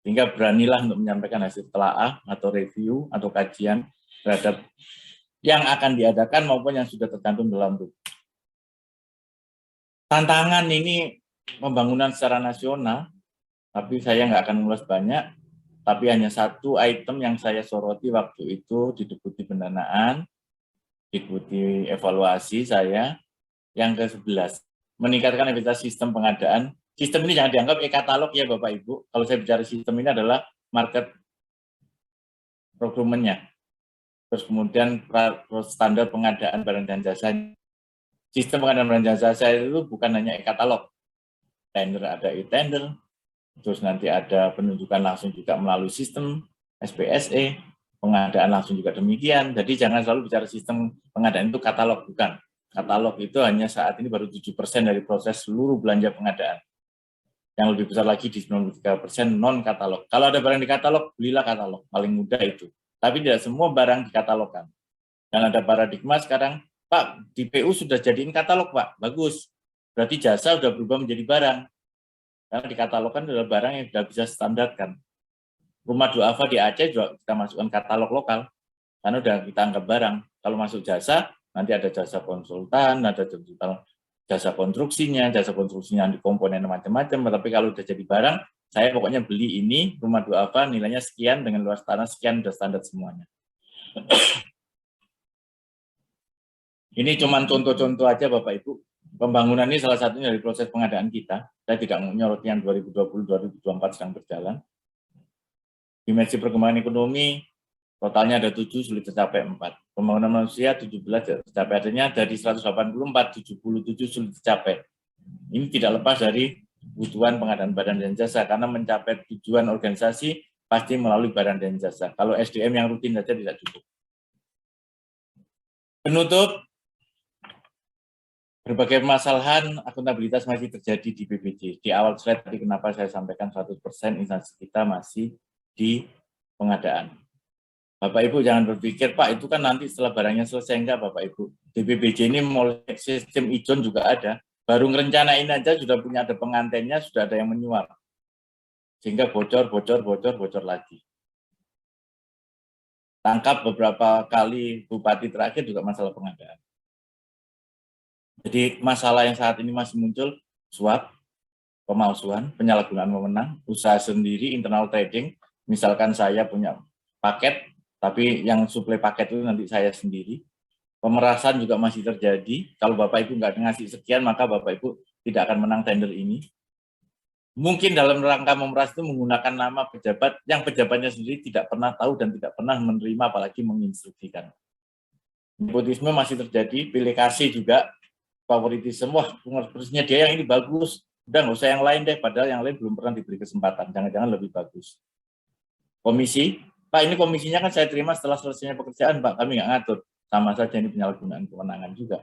Sehingga beranilah untuk menyampaikan hasil telaah atau review atau kajian terhadap yang akan diadakan maupun yang sudah tercantum dalam RUP. Tantangan ini pembangunan secara nasional, tapi saya nggak akan mengulas banyak, tapi hanya satu item yang saya soroti waktu itu di Deputi Pendanaan, Deputi Evaluasi saya, yang ke-11, meningkatkan efektivitas sistem pengadaan. Sistem ini jangan dianggap e-katalog ya Bapak Ibu, kalau saya bicara sistem ini adalah market procurement-nya, terus kemudian standar pengadaan barang dan jasa. Sistem pengadaan barang dan jasa itu bukan hanya e-katalog, tender ada e-tender, terus nanti ada penunjukan langsung juga melalui sistem SPSE, pengadaan langsung juga demikian. Jadi jangan selalu bicara sistem pengadaan itu katalog, bukan. Katalog itu hanya saat ini baru 7% dari proses seluruh belanja pengadaan. Yang lebih besar lagi di 93% non-katalog. Kalau ada barang di katalog, belilah katalog, paling mudah itu. Tapi tidak semua barang dikatalogkan. Dan ada paradigma sekarang, Pak, di PU sudah jadiin katalog, Pak. Bagus. Berarti jasa sudah berubah menjadi barang. Karena dikatalogkan adalah barang yang sudah bisa standarkan. Rumah duafa di Aceh juga kita masukkan katalog lokal. Karena sudah kita anggap barang. Kalau masuk jasa, nanti ada jasa konsultan, ada jasa konstruksinya di komponen macam-macam. Tapi kalau sudah jadi barang, saya pokoknya beli ini, rumah duafa nilainya sekian, dengan luas tanah sekian, sudah standar semuanya. Ini cuma contoh-contoh aja Bapak Ibu. Pembangunan ini salah satunya dari proses pengadaan kita. Saya tidak menyoroti yang 2020-2024 sedang berjalan. Dimensi perkembangan ekonomi, totalnya ada 7, sulit tercapai 4. Pembangunan manusia 17 tercapai, artinya dari 184, 77 sulit tercapai. Ini tidak lepas dari kebutuhan pengadaan barang dan jasa, karena mencapai tujuan organisasi pasti melalui barang dan jasa. Kalau SDM yang rutin saja tidak cukup. Penutup, berbagai permasalahan akuntabilitas masih terjadi di BPJ. Di awal slide tadi kenapa saya sampaikan 100% instansi kita masih di pengadaan. Bapak Ibu jangan berpikir, Pak itu kan nanti setelah barangnya selesai, enggak Bapak Ibu. Di BPJ ini mulai sistem ijon juga ada, baru ngerencanain aja sudah punya ada pengantennya, sudah ada yang menyuap. Sehingga bocor lagi. Tangkap beberapa kali bupati terakhir juga masalah pengadaan. Jadi masalah yang saat ini masih muncul, suap, pemalsuan, penyalahgunaan wewenang, usaha sendiri, internal trading, misalkan saya punya paket, tapi yang suplai paket itu nanti saya sendiri. Pemerasan juga masih terjadi, kalau Bapak Ibu nggak ngasih sekian, maka Bapak Ibu tidak akan menang tender ini. Mungkin dalam rangka memeras itu menggunakan nama pejabat yang pejabatnya sendiri tidak pernah tahu dan tidak pernah menerima, apalagi menginstruksikan. Nepotisme masih terjadi, pilih kasih juga, favoritisme, wah pengurusnya dia yang ini bagus, udah nggak usah yang lain deh, padahal yang lain belum pernah diberi kesempatan, jangan-jangan lebih bagus. Komisi, Pak ini komisinya kan saya terima setelah selesainya pekerjaan, Pak, kami nggak ngatur, sama saja ini penyalahgunaan kewenangan juga.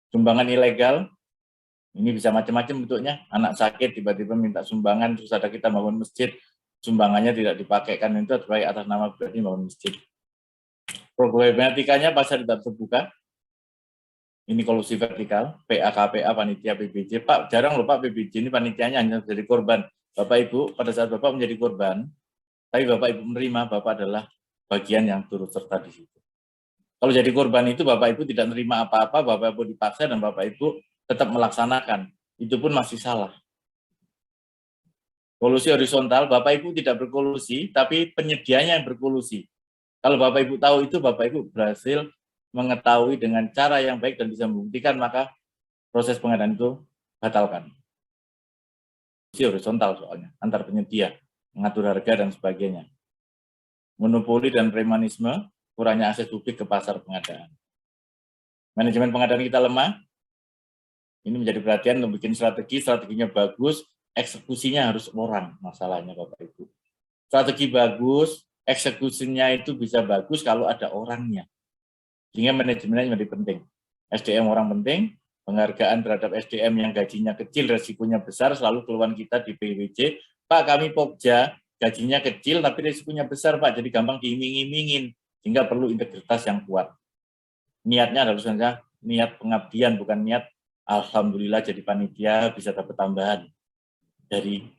Sumbangan ilegal, ini bisa macam-macam bentuknya, anak sakit tiba-tiba minta sumbangan, terus ada kita bangun masjid, sumbangannya tidak dipakaikan, itu baik atas nama pribadi bangun masjid. Problematikanya pasar tidak terbuka, ini kolusi vertikal, PA, KPA, panitia, PBJ, Pak jarang loh Pak PBJ ini panitianya hanya menjadi korban. Bapak Ibu, pada saat Bapak menjadi korban, tapi Bapak Ibu menerima, Bapak adalah bagian yang turut serta di situ. Kalau jadi korban itu Bapak Ibu tidak menerima apa-apa, Bapak Ibu dipaksa dan Bapak Ibu tetap melaksanakan, itu pun masih salah. Kolusi horizontal, Bapak Ibu tidak berkolusi, tapi penyedianya yang berkolusi. Kalau Bapak Ibu tahu itu, Bapak Ibu berhasil mengetahui dengan cara yang baik dan bisa membuktikan, maka proses pengadaan itu batalkan. Kolusi horizontal soalnya, antar penyedia, mengatur harga dan sebagainya. Monopoli dan premanisme, kurangnya akses publik ke pasar pengadaan. Manajemen pengadaan kita lemah, ini menjadi perhatian untuk bikin strategi, strateginya bagus, eksekusinya harus orang masalahnya Bapak Ibu. Strategi bagus, eksekusinya itu bisa bagus kalau ada orangnya. Sehingga manajemennya menjadi penting. SDM orang penting, penghargaan terhadap SDM yang gajinya kecil, resikonya besar, selalu keluhan kita di PWJ, Pak kami Pokja, gajinya kecil tapi resikonya besar Pak, jadi gampang diiming-imingin, sehingga perlu integritas yang kuat. Niatnya harus saja niat pengabdian, bukan niat alhamdulillah jadi panitia bisa dapat tambahan dari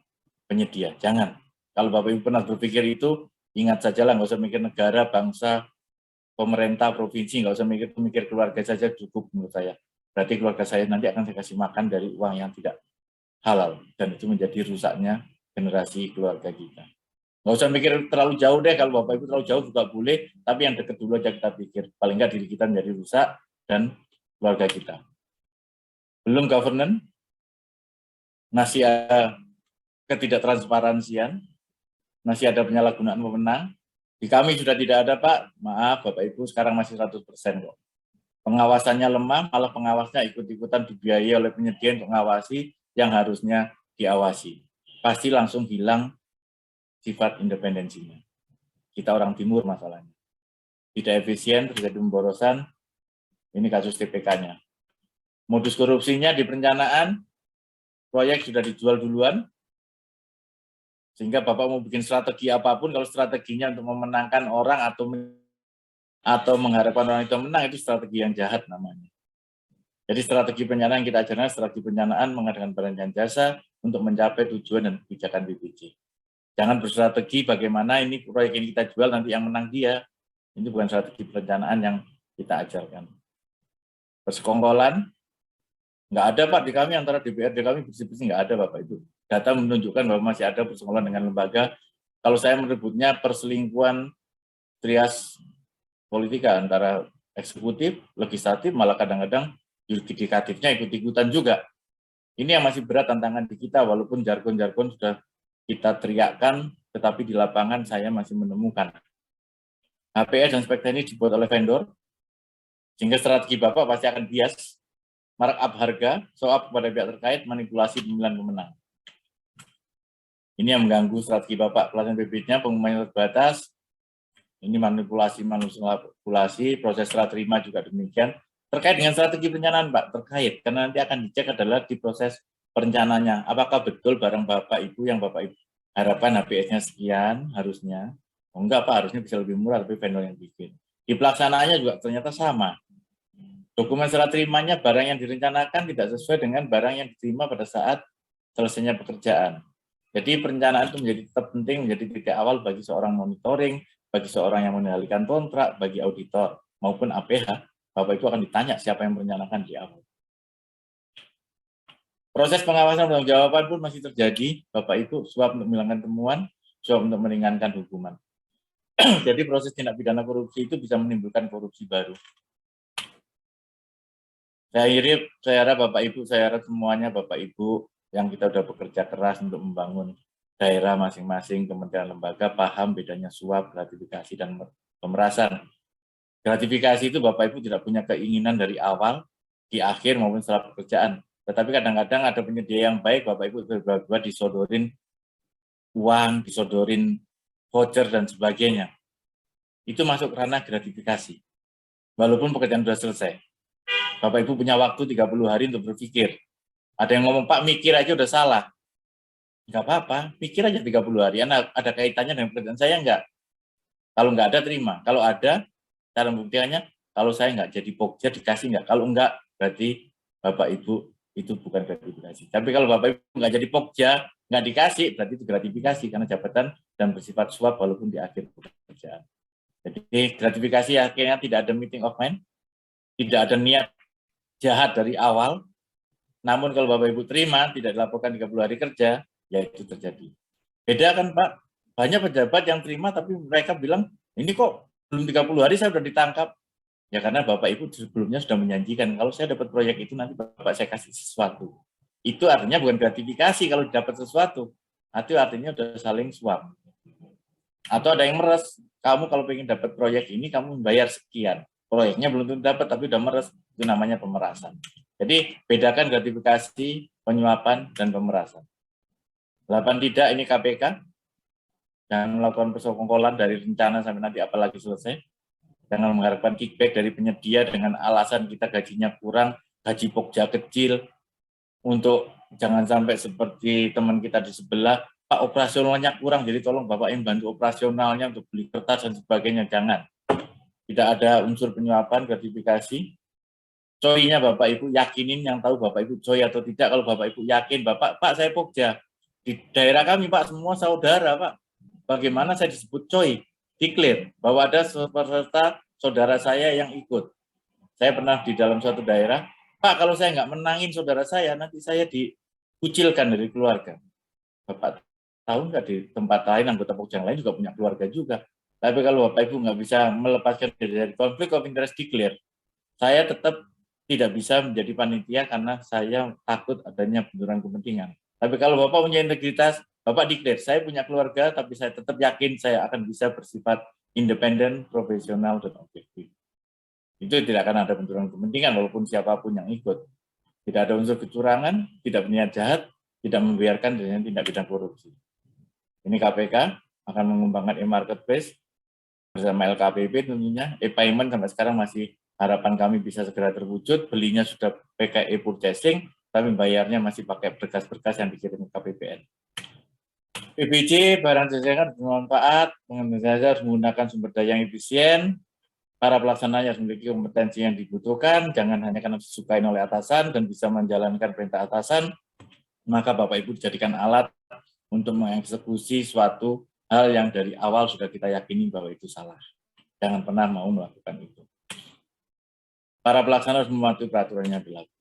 penyedia. Jangan. Kalau Bapak Ibu pernah berpikir itu, ingat sajalah, nggak usah mikir negara, bangsa, pemerintah, provinsi, nggak usah mikir keluarga saja cukup menurut saya. Berarti keluarga saya nanti akan saya kasih makan dari uang yang tidak halal. Dan itu menjadi rusaknya generasi keluarga kita. Nggak usah mikir terlalu jauh deh, kalau Bapak Ibu terlalu jauh juga boleh, tapi yang dekat dulu aja kita pikir. Paling nggak diri kita menjadi rusak dan keluarga kita. Belum governance, masih ada ketidaktransparansian, masih ada penyalahgunaan wewenang. Di kami sudah tidak ada Pak, maaf Bapak Ibu sekarang masih 100% kok. Pengawasannya lemah, malah pengawasnya ikut-ikutan dibiayai oleh penyedia untuk mengawasi yang harusnya diawasi. Pasti langsung hilang sifat independensinya. Kita orang timur masalahnya. Tidak efisien, terjadi pemborosan, ini kasus TPK-nya. Modus korupsinya di perencanaan, proyek sudah dijual duluan, sehingga Bapak mau bikin strategi apapun, kalau strateginya untuk memenangkan orang atau mengharapkan orang itu menang, itu strategi yang jahat namanya. Jadi strategi perencanaan yang kita ajarkan, strategi perencanaan mengadakan perencanaan jasa untuk mencapai tujuan dan kebijakan BPJ. Jangan berstrategi bagaimana ini proyek ini kita jual, nanti yang menang dia. Ini bukan strategi perencanaan yang kita ajarkan. Persekongkolan, nggak ada Pak di kami, antara DPRD kami bersih-bersih, nggak ada Bapak Ibu. Data menunjukkan bahwa masih ada persekongkolan dengan lembaga, kalau saya menyebutnya perselingkuhan trias politika antara eksekutif, legislatif, malah kadang-kadang yudikatifnya ikut-ikutan juga. Ini yang masih berat tantangan di kita, walaupun jargon-jargon sudah kita teriakkan, tetapi di lapangan saya masih menemukan. HPS dan spek teknik dibuat oleh vendor, sehingga strategi Bapak pasti akan bias, markup harga, soal kepada pihak terkait, manipulasi pemilihan pemenang. Ini yang mengganggu strategi Bapak. Pelaksanaan bibitnya, pengumumannya terbatas. Ini manipulasi, proses serah terima juga demikian. Terkait dengan strategi perencanaan, Pak, terkait. Karena nanti akan dicek adalah di proses perencanaannya. Apakah betul barang Bapak Ibu yang Bapak Ibu harapkan HPS-nya sekian, harusnya. Oh, enggak, Pak, harusnya bisa lebih murah, tapi vendor yang bikin. Di pelaksanaannya juga ternyata sama. Dokumen serah terimanya barang yang direncanakan tidak sesuai dengan barang yang diterima pada saat selesainya pekerjaan. Jadi perencanaan itu menjadi tetap penting, menjadi titik awal bagi seorang monitoring, bagi seorang yang mengendalikan kontrak, bagi auditor maupun APH. Bapak Ibu akan ditanya siapa yang merencanakan di awal. Proses pengawasan dan jawaban pun masih terjadi, Bapak Ibu, suap untuk menghilangkan temuan, suap untuk meringankan hukuman. Jadi proses tindak pidana korupsi itu bisa menimbulkan korupsi baru. Saya harap Bapak Ibu, saya harap semuanya Bapak Ibu yang kita sudah bekerja keras untuk membangun daerah masing-masing, kementerian lembaga, paham bedanya suap, gratifikasi, dan pemerasan. Gratifikasi itu Bapak Ibu tidak punya keinginan dari awal, di akhir maupun setelah pekerjaan. Tetapi kadang-kadang ada penyedia yang baik, Bapak Ibu berdua disodorin uang, disodorin voucher, dan sebagainya. Itu masuk ranah gratifikasi. Walaupun pekerjaan sudah selesai. Bapak Ibu punya waktu 30 hari untuk berpikir. Ada yang ngomong, Pak, mikir aja udah salah. Enggak apa-apa, mikir aja 30 hari. Ada kaitannya dengan pekerjaan saya enggak? Kalau enggak ada, terima. Kalau ada, cara membuktikannya, kalau saya enggak jadi pokja, dikasih enggak? Kalau enggak, berarti Bapak Ibu itu bukan gratifikasi. Tapi kalau Bapak Ibu enggak jadi pokja, enggak dikasih, berarti itu gratifikasi karena jabatan dan bersifat suap walaupun di akhir pekerjaan. Jadi gratifikasi akhirnya tidak ada meeting of mind, tidak ada niat jahat dari awal, namun kalau Bapak Ibu terima, tidak dilaporkan 30 hari kerja, ya itu terjadi. Beda kan Pak, banyak pejabat yang terima tapi mereka bilang, ini kok belum 30 hari saya sudah ditangkap. Ya karena Bapak Ibu sebelumnya sudah menjanjikan, kalau saya dapat proyek itu nanti Bapak saya kasih sesuatu. Itu artinya bukan gratifikasi kalau dapat sesuatu, itu artinya sudah saling suap. Atau ada yang meres, kamu kalau ingin dapat proyek ini, kamu membayar sekian. Proyeknya belum tentu dapat, tapi sudah meres, itu namanya pemerasan. Jadi, bedakan gratifikasi, penyuapan, dan pemerasan. 8 tidak, ini KPK. Jangan melakukan persekongkolan dari rencana sampai nanti apalagi selesai. Jangan mengharapkan kickback dari penyedia dengan alasan kita gajinya kurang, gaji pokja kecil, untuk jangan sampai seperti teman kita di sebelah, Pak, operasionalnya kurang, jadi tolong Bapak yang bantu operasionalnya untuk beli kertas dan sebagainya. Jangan. Tidak ada unsur penyuapan, gratifikasi. Coy-nya Bapak Ibu yakinin yang tahu Bapak Ibu coy atau tidak. Kalau Bapak Ibu yakin, Pak saya pokja. Di daerah kami Pak, semua saudara Pak. Bagaimana saya disebut coy? Declare bahwa ada peserta saudara saya yang ikut. Saya pernah di dalam suatu daerah, Pak, kalau saya nggak menangin saudara saya, nanti saya dikucilkan dari keluarga. Bapak tahu nggak di tempat lain, anggota pokja yang lain juga punya keluarga juga. Tapi kalau Bapak Ibu nggak bisa melepaskan diri dari konflik of interest declare, saya tetap tidak bisa menjadi panitia karena saya takut adanya benturan kepentingan. Tapi kalau Bapak punya integritas, Bapak declare, saya punya keluarga, tapi saya tetap yakin saya akan bisa bersifat independen, profesional, dan objektif. Itu tidak akan ada benturan kepentingan walaupun siapapun yang ikut. Tidak ada unsur kecurangan, tidak berniat jahat, tidak membiarkan dengan tindak pidana korupsi. Ini KPK akan mengembangkan e-marketplace bersama LKPP tentunya. E-payment sampai sekarang masih harapan kami bisa segera terwujud. Belinya sudah pakai e-purchasing, tapi bayarnya masih pakai berkas-berkas yang dikirim ke KPPN. PBJ, barang jasa bermanfaat, pengguna jasa harus menggunakan sumber daya yang efisien, para pelaksananya harus memiliki kompetensi yang dibutuhkan, jangan hanya karena disukai oleh atasan dan bisa menjalankan perintah atasan, maka Bapak Ibu dijadikan alat untuk mengeksekusi suatu hal yang dari awal sudah kita yakini bahwa itu salah. Jangan pernah mau melakukan itu. Para pelaksana harus mematuhi peraturannya berlaku.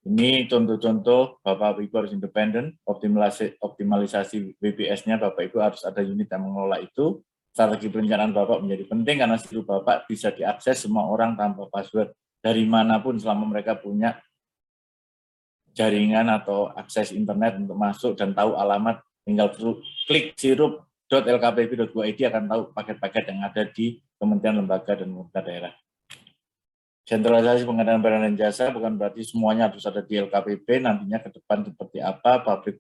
Ini contoh-contoh Bapak Ibu harus independen, optimalisasi WBS-nya Bapak Ibu harus ada unit yang mengelola itu. Strategi perencanaan Bapak menjadi penting karena seluruh Bapak bisa diakses semua orang tanpa password dari manapun selama mereka punya jaringan atau akses internet untuk masuk dan tahu alamat, tinggal klik sirup.lkpp.go.id akan tahu paket-paket yang ada di kementerian, lembaga, dan pemerintah daerah. Sentralisasi pengadaan barang dan jasa bukan berarti semuanya harus ada di LKPP, nantinya ke depan seperti apa, public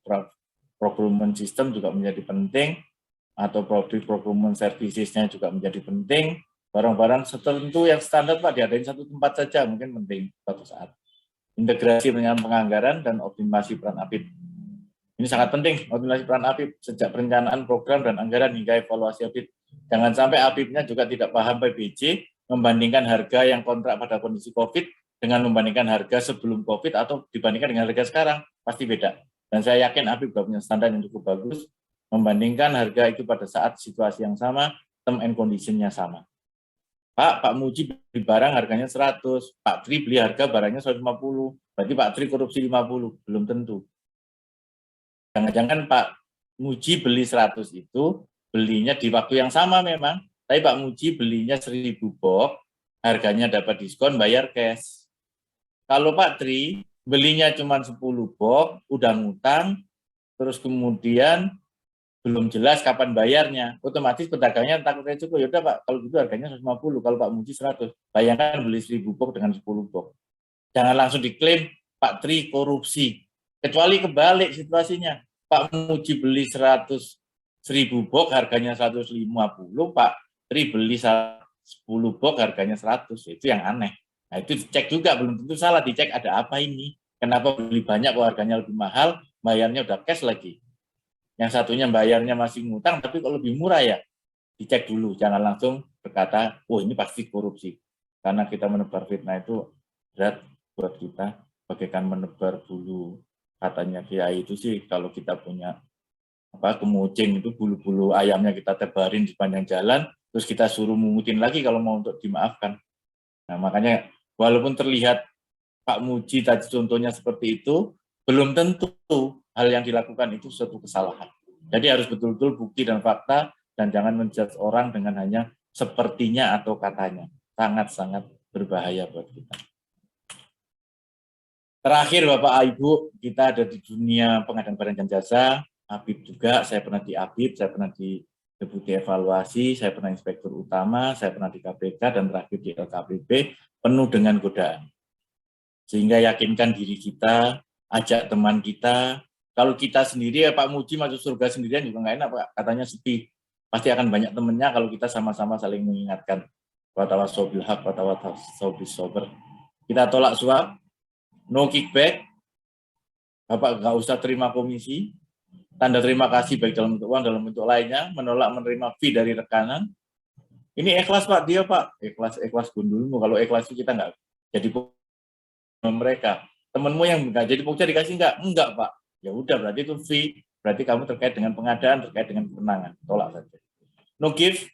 procurement system juga menjadi penting, atau produk procurement services-nya juga menjadi penting. Barang-barang tertentu yang standar Pak diadain satu tempat saja mungkin penting suatu saat. Integrasi dengan penganggaran dan optimasi peran APIP. Ini sangat penting, optimasi peran APIP sejak perencanaan program dan anggaran hingga evaluasi APIP. Jangan sampai APIP-nya juga tidak paham PBJ, membandingkan harga yang kontrak pada kondisi COVID dengan membandingkan harga sebelum COVID atau dibandingkan dengan harga sekarang, pasti beda. Dan saya yakin APIP sudah punya standar yang cukup bagus, membandingkan harga itu pada saat situasi yang sama, term and condition-nya sama. Pak Muji beli barang harganya 100, Pak Tri beli harga barangnya 150, berarti Pak Tri korupsi 50, belum tentu. Jangan-jangan Pak Muji beli 100 itu, belinya di waktu yang sama memang, tapi Pak Muji belinya 1000 box, harganya dapat diskon, bayar cash. Kalau Pak Tri belinya cuma 10 box, udah ngutang, terus kemudian belum jelas kapan bayarnya, otomatis pedagangnya takutnya cukup, yaudah Pak, kalau gitu harganya 150, kalau Pak Muji 100, bayangkan beli 1000 box dengan 10 box. Jangan langsung diklaim Pak Tri korupsi. Kecuali kebalik situasinya, Pak Muji beli 1000 box harganya 150, Pak Tri beli 10 box harganya 100, itu yang aneh. Nah itu dicek juga, belum tentu salah, dicek ada apa ini, kenapa beli banyak kok harganya lebih mahal, bayarnya udah cash lagi. Yang satunya bayarnya masih ngutang, tapi kalau lebih murah ya, dicek dulu, jangan langsung berkata, oh ini pasti korupsi. Karena kita menebar fitnah itu berat buat kita, bagaikan menebar bulu. Katanya Kiai itu sih, kalau kita punya kemucing itu bulu-bulu ayamnya kita tebarin di sepanjang jalan, terus kita suruh mungutin lagi kalau mau untuk dimaafkan. Nah makanya walaupun terlihat Pak Muji tadi contohnya seperti itu, belum tentu hal yang dilakukan itu suatu kesalahan. Jadi harus betul-betul bukti dan fakta, dan jangan menjudge orang dengan hanya sepertinya atau katanya. Sangat-sangat berbahaya buat kita. Terakhir Bapak Ibu, kita ada di dunia pengadaan barang dan jasa, APIP juga, saya pernah di APIP, saya pernah di Deputi Evaluasi, saya pernah Inspektur Utama, saya pernah di KPK, dan terakhir di LKPP, penuh dengan godaan. Sehingga yakinkan diri kita, ajak teman kita. Kalau kita sendiri ya Pak Muji masuk surga sendirian juga nggak enak Pak, katanya sepi. Pasti akan banyak temennya kalau kita sama-sama saling mengingatkan. Watawasaw bil haq, watawasaw bis sabr. Kita tolak suap, no kickback, Bapak nggak usah terima komisi, tanda terima kasih baik dalam bentuk uang, dalam bentuk lainnya, menolak menerima fee dari rekanan. Ini ikhlas Pak, dia Pak, ikhlas gundulmu. Kalau ikhlas itu kita nggak jadi mereka. Temenmu yang nggak jadi pokja dikasih enggak Pak. Ya udah berarti itu fee, berarti kamu terkait dengan pengadaan, terkait dengan kemenangan, tolak saja. No give,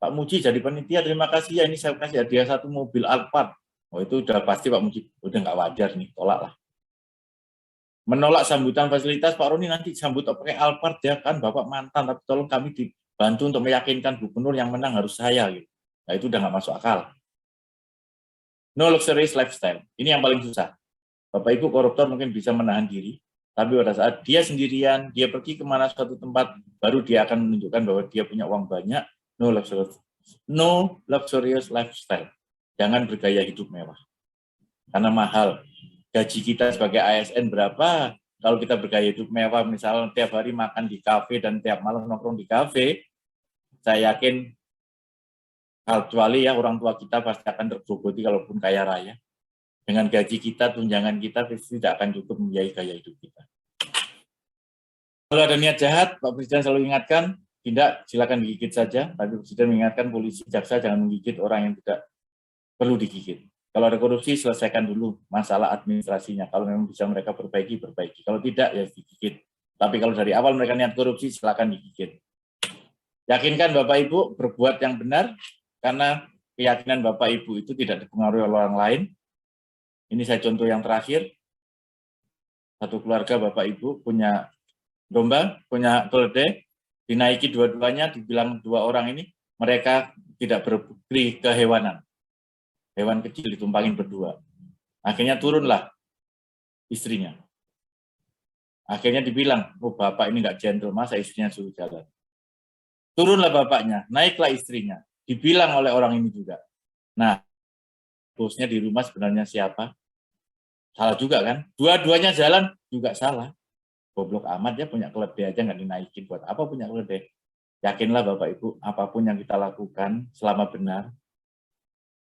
Pak Muji jadi panitia, terima kasih ya, ini saya kasih hadiah 1 mobil Alphard. Oh itu udah pasti Pak Muji, udah nggak wajar nih, tolak lah. Menolak sambutan fasilitas, Pak Roni nanti sambut pakai Alphard ya kan, Bapak mantan, tapi tolong kami dibantu untuk meyakinkan gubernur yang menang harus saya. Gitu. Nah itu udah nggak masuk akal. No luxurious lifestyle, ini yang paling susah. Bapak Ibu koruptor mungkin bisa menahan diri, tapi pada saat dia sendirian, dia pergi kemana suatu tempat, baru dia akan menunjukkan bahwa dia punya uang banyak. No luxurious lifestyle. Jangan bergaya hidup mewah. Karena mahal. Gaji kita sebagai ASN berapa? Kalau kita bergaya hidup mewah, misalnya tiap hari makan di kafe dan tiap malam nongkrong di kafe, saya yakin, kecuali ya orang tua kita pasti akan tergerogoti kalaupun kaya raya. Dengan gaji kita, tunjangan kita tidak akan cukup membiayai gaya hidup kita. Kalau ada niat jahat, Pak Presiden selalu ingatkan, tidak, silakan digigit saja. Tapi Presiden mengingatkan polisi, jaksa jangan menggigit orang yang tidak perlu digigit. Kalau ada korupsi, selesaikan dulu masalah administrasinya. Kalau memang bisa mereka perbaiki, perbaiki. Kalau tidak, ya digigit. Tapi kalau dari awal mereka niat korupsi, silakan digigit. Yakinkan Bapak Ibu berbuat yang benar, karena keyakinan Bapak Ibu itu tidak dipengaruhi oleh orang lain. Ini saya contoh yang terakhir. Satu keluarga Bapak Ibu punya domba, punya keledai, dinaiki dua-duanya, dibilang 2 orang ini, mereka tidak berbudi kehewanan. Hewan kecil ditumpangin berdua. Akhirnya turunlah istrinya. Akhirnya dibilang, oh bapak ini nggak gentle, masa istrinya suruh jalan. Turunlah bapaknya, naiklah istrinya. Dibilang oleh orang ini juga. Nah, bosnya di rumah sebenarnya siapa? Salah juga kan? Dua-duanya jalan juga salah. goblok amat ya, punya keledai aja nggak dinaikin. Buat apa punya keledai? Yakinlah Bapak Ibu, apapun yang kita lakukan selama benar,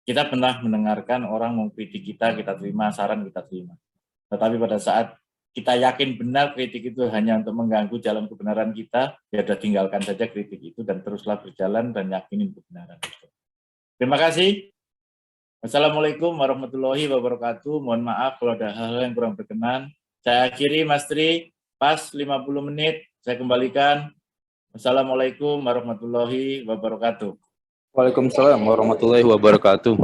kita pernah mendengarkan orang mengkritik kita terima, saran kita terima. Tetapi pada saat kita yakin benar kritik itu hanya untuk mengganggu jalan kebenaran kita, ya sudah tinggalkan saja kritik itu dan teruslah berjalan dan yakinin kebenaran itu. Terima kasih. Wassalamualaikum warahmatullahi wabarakatuh. Mohon maaf kalau ada hal-hal yang kurang berkenan. Saya akhiri Mas Tri, pas 50 menit, saya kembalikan. Wassalamualaikum warahmatullahi wabarakatuh. Waalaikumsalam warahmatullahi wabarakatuh.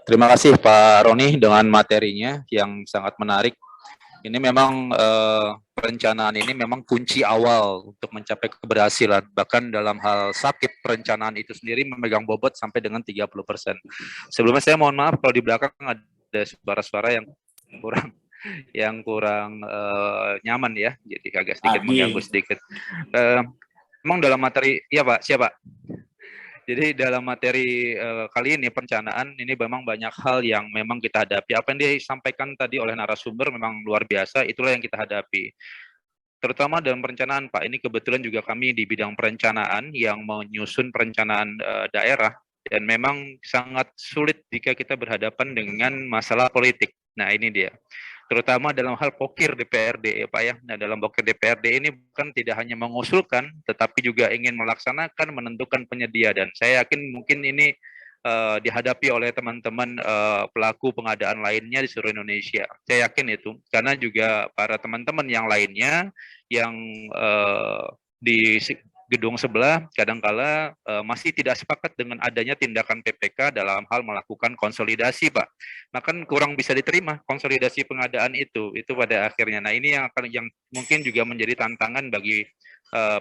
Terima kasih Pak Roni dengan materinya yang sangat menarik. Ini memang perencanaan ini memang kunci awal untuk mencapai keberhasilan. Bahkan dalam hal sakit, perencanaan itu sendiri memegang bobot sampai dengan 30%. Sebelumnya saya mohon maaf kalau di belakang ada suara-suara yang kurang nyaman ya, jadi agak sedikit mengganggu sedikit. Memang dalam materi, ya Pak, siapa? Jadi dalam materi kali ini perencanaan ini memang banyak hal yang memang kita hadapi. Apa yang disampaikan tadi oleh narasumber memang luar biasa, itulah yang kita hadapi. Terutama dalam perencanaan Pak, ini kebetulan juga kami di bidang perencanaan yang menyusun perencanaan daerah, dan memang sangat sulit jika kita berhadapan dengan masalah politik. Nah ini dia. Terutama dalam hal pokir DPRD ya Pak ya. Nah dalam pokir DPRD ini bukan tidak hanya mengusulkan, tetapi juga ingin melaksanakan, menentukan penyedia. Dan saya yakin mungkin ini dihadapi oleh teman-teman pelaku pengadaan lainnya di seluruh Indonesia. Saya yakin itu, karena juga para teman-teman yang lainnya yang di gedung sebelah kadangkala masih tidak sepakat dengan adanya tindakan PPK dalam hal melakukan konsolidasi, Pak. Nah kan kurang bisa diterima konsolidasi pengadaan itu pada akhirnya. Nah ini yang mungkin juga menjadi tantangan bagi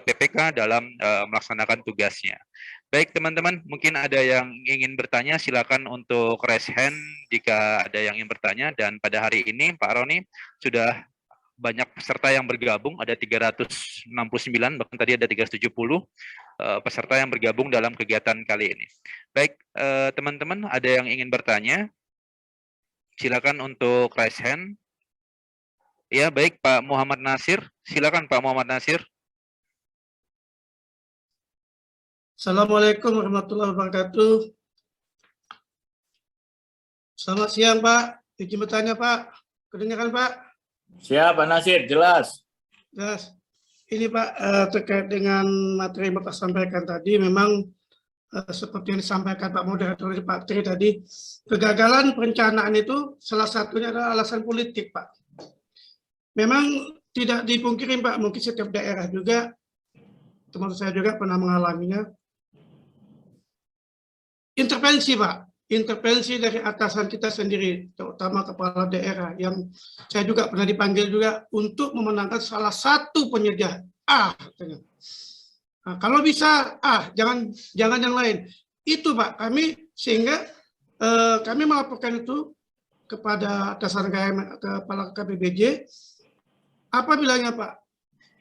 PPK dalam melaksanakan tugasnya. Baik teman-teman, mungkin ada yang ingin bertanya, silakan untuk raise hand jika ada yang ingin bertanya. Dan pada hari ini Pak Roni sudah banyak peserta yang bergabung, ada 369, bahkan tadi ada 370 peserta yang bergabung dalam kegiatan kali ini. Baik, teman-teman ada yang ingin bertanya, silakan untuk raise hand. Ya, baik Pak Muhammad Nasir, silakan Pak Muhammad Nasir. Assalamualaikum warahmatullahi wabarakatuh. Selamat siang Pak, izin bertanya Pak, kedengaran Pak? Siap, Pak Nasir, jelas. Jelas. Ini Pak, terkait dengan materi yang Bapak sampaikan tadi, memang seperti yang disampaikan Pak Moderator Pak Tri tadi, kegagalan perencanaan itu salah satunya adalah alasan politik Pak. Memang tidak dipungkiri Pak, mungkin setiap daerah juga, termasuk saya juga pernah mengalaminya, intervensi Pak. Intervensi dari atasan kita sendiri, terutama kepala daerah, yang saya juga pernah dipanggil juga untuk memenangkan salah satu penyedia A. Nah, kalau bisa jangan yang lain. Itu Pak, kami sehingga kami melaporkan itu kepada atasan kepala KPBJ. Apa bilangnya Pak?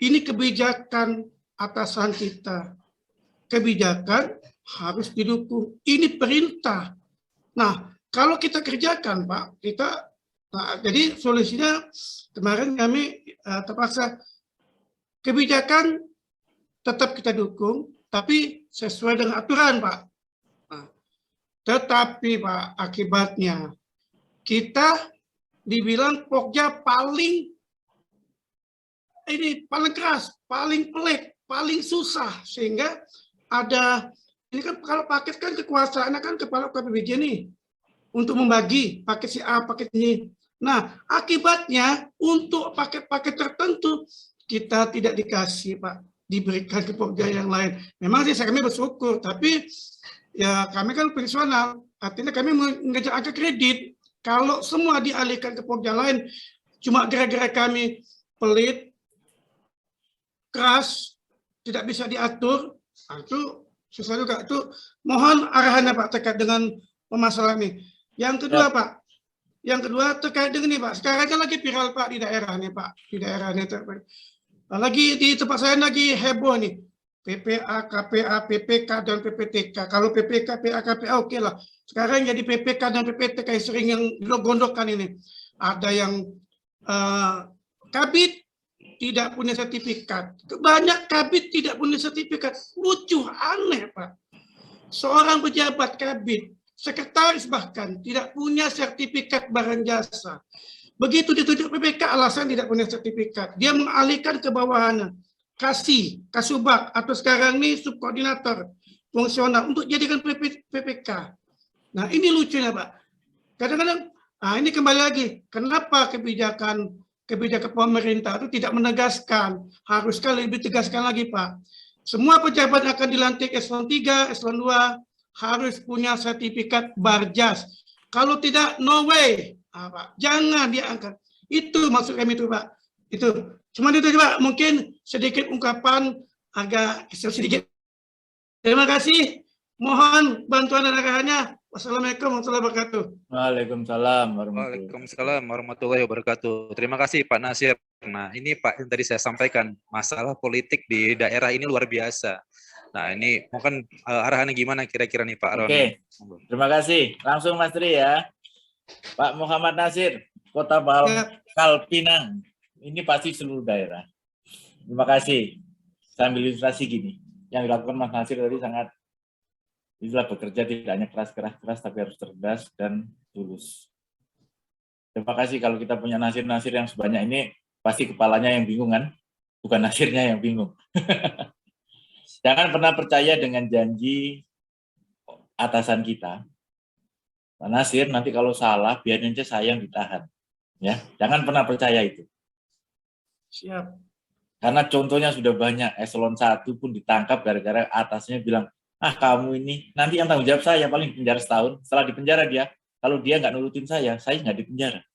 Ini kebijakan atasan kita. Kebijakan harus didukung. Ini perintah. Nah, kalau kita kerjakan, Pak, jadi solusinya kemarin kami terpaksa kebijakan tetap kita dukung, tapi sesuai dengan aturan, Pak. Nah, tetapi, Pak, akibatnya kita dibilang Pokja paling keras, paling pelik, paling susah, sehingga ada. Ini kan kalau paket kan kekuasaannya kan kepala KPBJ nih untuk membagi paket si A, paket ini. Nah, akibatnya untuk paket-paket tertentu kita tidak dikasih, Pak, diberikan ke Pokja yang lain. Memang sih kami bersyukur, tapi ya kami kan personal, artinya kami mengejar angka kredit. Kalau semua dialihkan ke Pokja lain, cuma gara-gara kami pelit, keras, tidak bisa diatur, itu susah juga. Itu mohon arahannya Pak terkait dengan permasalahan ini. Yang kedua Pak, yang kedua terkait dengan ini Pak, sekarang kan lagi viral Pak di daerah nih Pak, di daerah ini lagi di tempat saya lagi heboh nih, PPA, KPA, PPK dan PPTK. Kalau PPK, PA, KPA oke lah. Sekarang jadi PPK dan PPTK yang sering yang gondokkan ini. Ada yang kabit tidak punya sertifikat. Banyak kabit tidak punya sertifikat. Lucu, aneh Pak. Seorang pejabat kabit, sekretaris bahkan, tidak punya sertifikat barang jasa. Begitu ditunjuk PPK, alasan tidak punya sertifikat. Dia mengalihkan ke bawahannya. Kasubag, atau sekarang ini subkoordinator fungsional untuk jadikan PPK. Nah ini lucunya Pak. Kadang-kadang, ini kembali lagi, kenapa kebijakan pemerintah itu tidak menegaskan, haruskah lebih tegaskan lagi Pak. Semua pejabat akan dilantik eselon 3, eselon 2 harus punya sertifikat Barjas. Kalau tidak, no way. Pak, jangan diangkat. Itu maksud kami itu Pak. Itu. Cuma itu Pak, mungkin sedikit ungkapan agak sedikit. Terima kasih. Mohon bantuan dan arahannya. Wassalamualaikum warahmatullahi wabarakatuh. Waalaikumsalam warahmatullahi wabarakatuh. Terima kasih Pak Nasir. Nah ini Pak yang tadi saya sampaikan, masalah politik di daerah ini luar biasa. Nah ini mungkin arahannya gimana kira-kira nih Pak Roni? Oke, terima kasih. Langsung Mas Tri ya. Pak Muhammad Nasir, Kota Pangkal Pinang. Ini pasti seluruh daerah. Terima kasih. Sambil ilustrasi gini, yang dilakukan Mas Nasir tadi sangat, itulah bekerja tidak hanya keras, tapi harus cerdas dan tulus. Terima kasih. Kalau kita punya Nasir-Nasir yang sebanyak ini, pasti kepalanya yang bingung kan? Bukan Nasirnya yang bingung. Jangan pernah percaya dengan janji atasan kita. Pak Nasir, nanti kalau salah, biarin aja saya yang ditahan. Ya, jangan pernah percaya itu. Siap. Karena contohnya sudah banyak, eselon 1 pun ditangkap gara-gara atasnya bilang, kamu ini, nanti yang tanggung jawab saya, paling di penjara setahun. Setelah di penjara dia, kalau dia nggak nurutin saya nggak di penjara.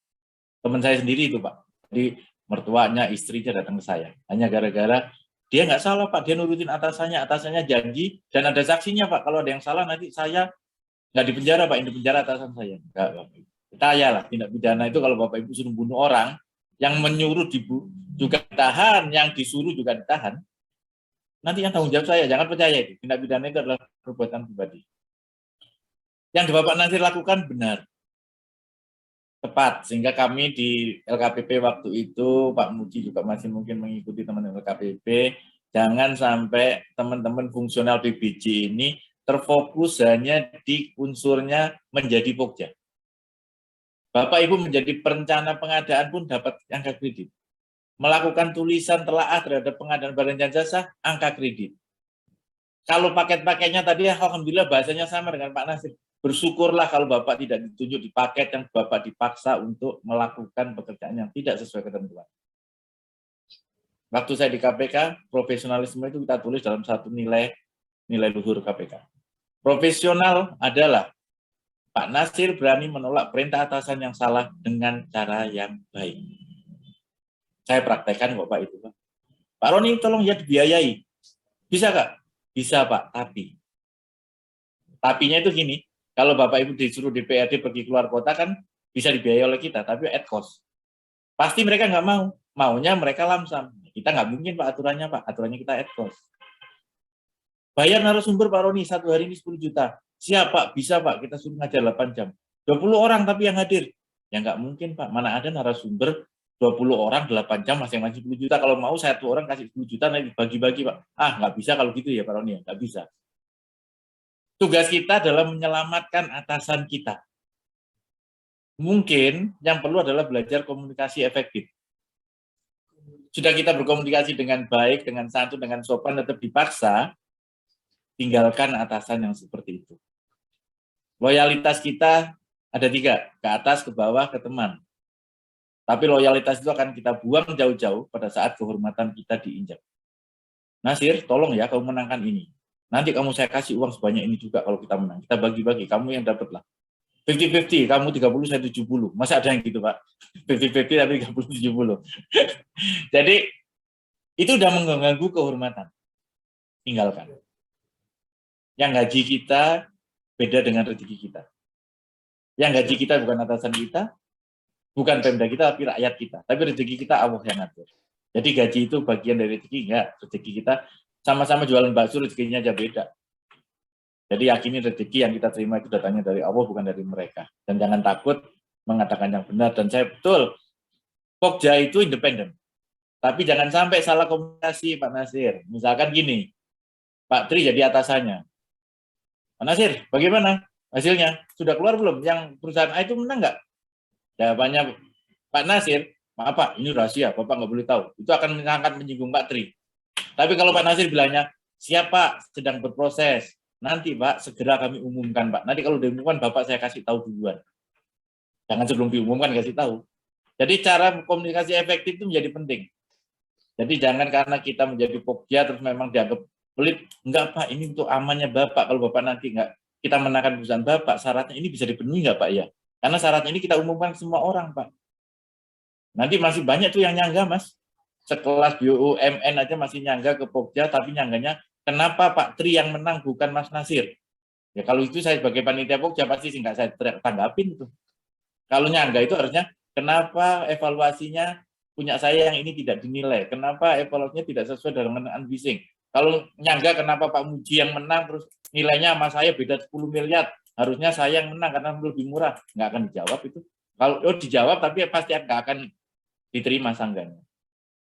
Teman saya sendiri itu Pak. Jadi mertuanya, istrinya datang ke saya. Hanya gara-gara dia nggak salah Pak, dia nurutin atasannya janji, dan ada saksinya Pak, kalau ada yang salah nanti saya nggak di penjara Pak, yang di penjara atasan saya. Enggak, percaya lah, tindak pidana itu kalau Bapak Ibu suruh bunuh orang, yang menyuruh juga ditahan, yang disuruh juga ditahan, nanti yang tanggung jawab saya, jangan percaya itu. Tindak pidana itu adalah perbuatan pribadi. Yang Bapak Nasir lakukan benar, tepat, sehingga kami di LKPP waktu itu, Pak Muji juga masih mungkin mengikuti teman-teman LKPP, jangan sampai teman-teman fungsional PBJ ini terfokus hanya di unsurnya menjadi pokja. Bapak Ibu menjadi perencana pengadaan pun dapat angka kredit. Melakukan tulisan telaah terhadap pengadaan barang dan jasa, angka kredit. Kalau paket-paketnya tadi, alhamdulillah bahasanya sama dengan Pak Nasir. Bersyukurlah kalau Bapak tidak ditunjuk di paket yang Bapak dipaksa untuk melakukan pekerjaan yang tidak sesuai ketentuan. Waktu saya di KPK, profesionalisme itu kita tulis dalam satu nilai luhur KPK. Profesional adalah Pak Nasir berani menolak perintah atasan yang salah dengan cara yang baik. Saya praktekkan kok Pak itu. Pak Roni tolong ya dibiayai. Bisa Kak? Bisa Pak, tapi. Tapinya itu gini, kalau Bapak Ibu disuruh DPRD pergi keluar kota kan bisa dibiayai oleh kita, tapi at cost. Pasti mereka nggak mau. Maunya mereka lamsam. Kita nggak mungkin Pak aturannya Pak, aturannya kita at cost. Bayar narasumber Pak Roni, 1 hari ini 10 juta. Siap Pak, bisa Pak, kita suruh ngajar 8 jam. 20 orang tapi yang hadir. Ya nggak mungkin Pak, mana ada narasumber 20 orang 8 jam masing-masing 10 juta. Kalau mau 1 orang kasih 10 juta nanti bagi-bagi Pak. Nggak bisa kalau gitu ya Pak Roni, nggak bisa. Tugas kita adalah menyelamatkan atasan kita. Mungkin yang perlu adalah belajar komunikasi efektif. Sudah kita berkomunikasi dengan baik, dengan santun, dengan sopan, tetap dipaksa, tinggalkan atasan yang seperti itu. Loyalitas kita ada 3, ke atas, ke bawah, ke teman. Tapi loyalitas itu akan kita buang jauh-jauh pada saat kehormatan kita diinjak. Nasir, tolong ya kamu menangkan ini. Nanti kamu saya kasih uang sebanyak ini juga kalau kita menang. Kita bagi-bagi, kamu yang dapat lah. 50-50, kamu 30, saya 70. Masa ada yang gitu Pak? 50-50 tapi 30-70. Jadi, itu udah mengganggu kehormatan. Tinggalkan. Yang gaji kita beda dengan rezeki kita. Yang gaji kita bukan atasan kita, bukan Pemda kita, tapi rakyat kita. Tapi rezeki kita Allah yang ngatur. Jadi gaji itu bagian dari rezeki, enggak. Rezeki kita sama-sama jualan bakso, rezekinya aja beda. Jadi yakini rezeki yang kita terima itu datangnya dari Allah, bukan dari mereka. Dan jangan takut mengatakan yang benar. Dan saya betul, Pokja itu independen. Tapi jangan sampai salah komunikasi, Pak Nasir. Misalkan gini, Pak Tri jadi atasannya. Pak Nasir, bagaimana hasilnya? Sudah keluar belum? Yang perusahaan A itu menang nggak? Jawabannya, Pak Nasir, maaf Pak, ini rahasia, Bapak nggak boleh tahu. Itu akan sangat menyinggung Pak Tri. Tapi kalau Pak Nasir bilangnya, siap Pak, sedang berproses. Nanti Pak, segera kami umumkan Pak. Nanti kalau diumumkan, Bapak saya kasih tahu duluan. Jangan sebelum diumumkan kasih tahu. Jadi cara komunikasi efektif itu menjadi penting. Jadi jangan karena kita menjadi pokja terus memang dianggap pelit. Enggak Pak, ini untuk amannya Bapak. Kalau Bapak nanti enggak kita menangkan perusahaan Bapak, syaratnya ini bisa dipenuhi enggak Pak ya? Karena syaratnya ini kita umumkan semua orang Pak. Nanti masih banyak tuh yang nyangga Mas. Sekelas BUMN aja masih nyangga ke pokja, tapi nyangganya kenapa Pak Tri yang menang bukan Mas Nasir? Ya kalau itu saya sebagai panitia pokja pasti enggak saya tanggapin itu. Kalau nyangga itu harusnya kenapa evaluasinya punya saya yang ini tidak dinilai? Kenapa evaluasinya tidak sesuai dengan unbising? Kalau nyangga kenapa Pak Muji yang menang terus nilainya sama saya beda 10 miliar? Harusnya saya yang menang karena lebih murah. Nggak akan dijawab itu. Kalau dijawab tapi pasti nggak akan diterima sangganya.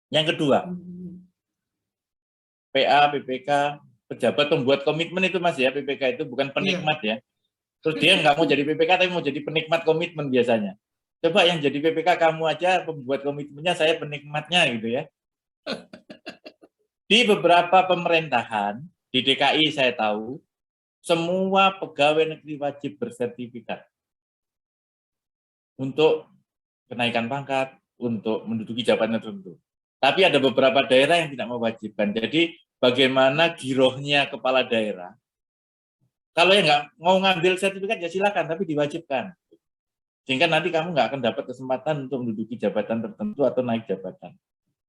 Yang kedua, PA, PPK, pejabat pembuat komitmen itu Mas ya, PPK itu bukan penikmat ya. Terus dia nggak mau jadi PPK tapi mau jadi penikmat komitmen biasanya. Coba yang jadi PPK kamu aja pembuat komitmennya, saya penikmatnya gitu ya. Di beberapa pemerintahan, di DKI saya tahu, semua pegawai negeri wajib bersertifikat untuk kenaikan pangkat, untuk menduduki jabatan tertentu. Tapi ada beberapa daerah yang tidak mewajibkan. Jadi bagaimana girohnya kepala daerah? Kalau yang nggak mau ngambil sertifikat ya silakan, tapi diwajibkan. Sehingga nanti kamu nggak akan dapat kesempatan untuk menduduki jabatan tertentu atau naik jabatan.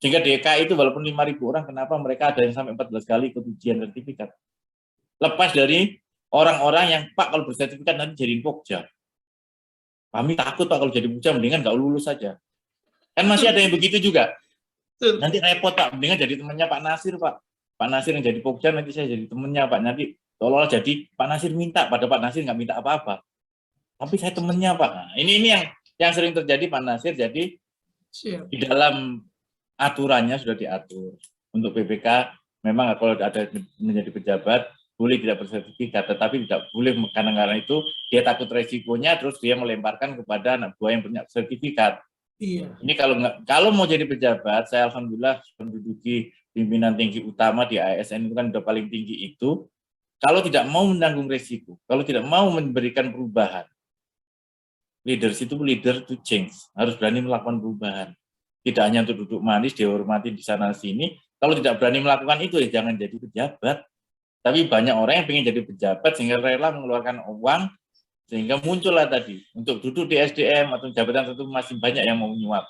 Sehingga DKI itu walaupun 5.000 orang, kenapa mereka ada yang sampai 14 kali ikut ujian sertifikat? Lepas dari orang-orang yang, Pak kalau bersertifikat nanti jadi pokja. Kami takut Pak kalau jadi pokja, mendingan nggak lulus saja. Kan masih ada yang begitu juga. Nanti repot Pak, mendingan jadi temannya Pak Nasir Pak. Pak Nasir yang jadi pokja, nanti saya jadi temannya Pak. Nanti tolong jadi Pak Nasir minta, pada Pak Nasir nggak minta apa-apa. Tapi saya temennya Pak. Nah, ini yang sering terjadi Pak Nasir. Jadi di dalam aturannya sudah diatur untuk PPK. Memang kalau ada menjadi pejabat boleh tidak bersertifikat, tetapi tidak boleh karena itu dia takut resikonya, terus dia melemparkan kepada anak buah yang punya sertifikat. Iya. Ini kalau mau jadi pejabat, saya alhamdulillah menduduki pimpinan tinggi utama di ASN itu kan udah paling tinggi itu. Kalau tidak mau menanggung resiko, kalau tidak mau memberikan perubahan, leaders itu leader to change, harus berani melakukan perubahan. Tidak hanya untuk duduk manis, dihormati di sana sini. Kalau tidak berani melakukan itu, ya jangan jadi pejabat. Tapi banyak orang yang ingin jadi pejabat sehingga rela mengeluarkan uang, sehingga muncullah tadi untuk duduk di SDM atau jabatan tertentu masih banyak yang mau menyuap.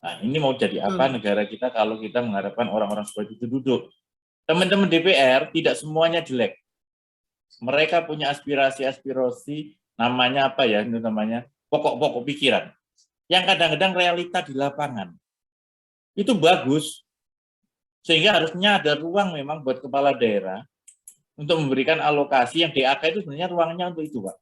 Nah, ini mau jadi apa negara kita kalau kita mengharapkan orang-orang seperti itu duduk? Teman-teman DPR tidak semuanya jelek. Mereka punya aspirasi, namanya apa ya? Itu namanya pokok-pokok pikiran. Yang kadang-kadang realita di lapangan. Itu bagus. Sehingga harusnya ada ruang memang buat kepala daerah untuk memberikan alokasi yang DAK itu sebenarnya ruangnya untuk itu, Pak.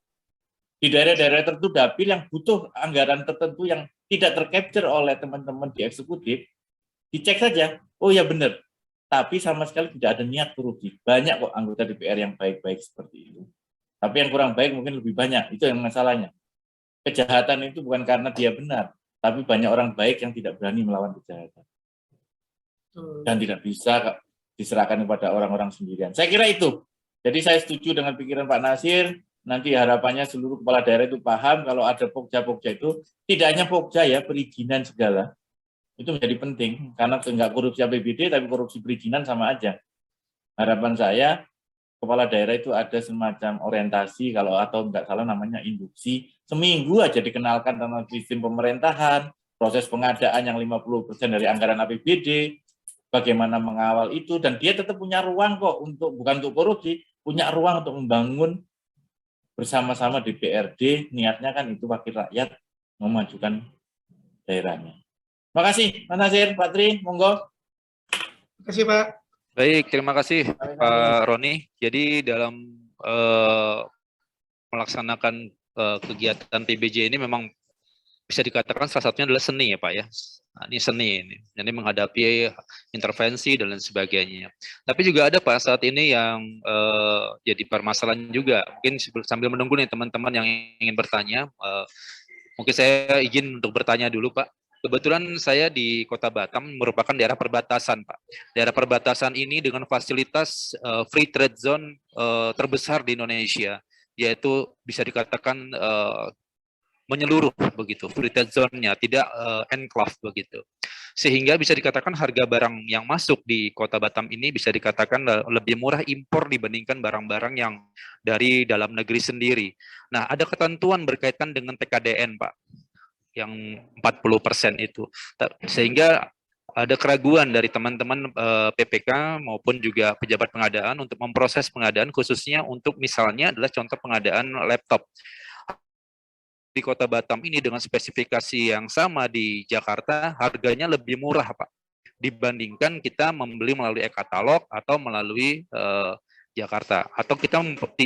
Di daerah-daerah tertentu dapil yang butuh anggaran tertentu yang tidak tercapture oleh teman-teman di eksekutif, dicek saja. Oh ya benar. Tapi sama sekali tidak ada niat korupsi. Banyak kok anggota DPR yang baik-baik seperti itu. Tapi yang kurang baik mungkin lebih banyak. Itu yang masalahnya. Kejahatan itu bukan karena dia benar, tapi banyak orang baik yang tidak berani melawan kejahatan. Dan tidak bisa diserahkan kepada orang-orang sendirian. Saya kira itu. Jadi saya setuju dengan pikiran Pak Nasir. Nanti harapannya seluruh kepala daerah itu paham kalau ada pokja-pokja itu tidak hanya pokja ya, perizinan segala. Itu menjadi penting karena enggak korupsi APBD tapi korupsi perizinan sama aja. Harapan saya kepala daerah itu ada semacam orientasi kalau atau enggak salah namanya induksi. Seminggu aja dikenalkan tentang sistem pemerintahan, proses pengadaan yang 50% dari anggaran APBD, bagaimana mengawal itu, dan dia tetap punya ruang kok untuk bukan untuk korupsi, punya ruang untuk membangun bersama-sama DPRD, niatnya kan itu wakil rakyat memajukan daerahnya. Terima kasih, Pak Nasir, Pak Tri, monggo. Terima kasih, Pak. Baik, terima kasih Pak Roni. Jadi dalam melaksanakan kegiatan PBJ ini memang bisa dikatakan salah satunya adalah seni ya Pak ya. Nah, ini seni ini menghadapi intervensi dan lain sebagainya. Tapi juga ada Pak saat ini yang jadi permasalahan juga. Mungkin sambil menunggu nih teman-teman yang ingin bertanya, mungkin saya izin untuk bertanya dulu Pak. Kebetulan saya di Kota Batam merupakan daerah perbatasan Pak. Daerah perbatasan ini dengan fasilitas free trade zone terbesar di Indonesia, yaitu bisa dikatakan menyeluruh begitu, free trade zone-nya tidak enclave begitu. Sehingga bisa dikatakan harga barang yang masuk di Kota Batam ini bisa dikatakan lebih murah impor dibandingkan barang-barang yang dari dalam negeri sendiri. Nah, ada ketentuan berkaitan dengan TKDN, Pak, yang 40% itu. Sehingga ada keraguan dari teman-teman PPK maupun juga pejabat pengadaan untuk memproses pengadaan, khususnya untuk misalnya adalah contoh pengadaan laptop. Di Kota Batam ini dengan spesifikasi yang sama di Jakarta, harganya lebih murah, Pak, dibandingkan kita membeli melalui e-katalog atau melalui Jakarta, atau kita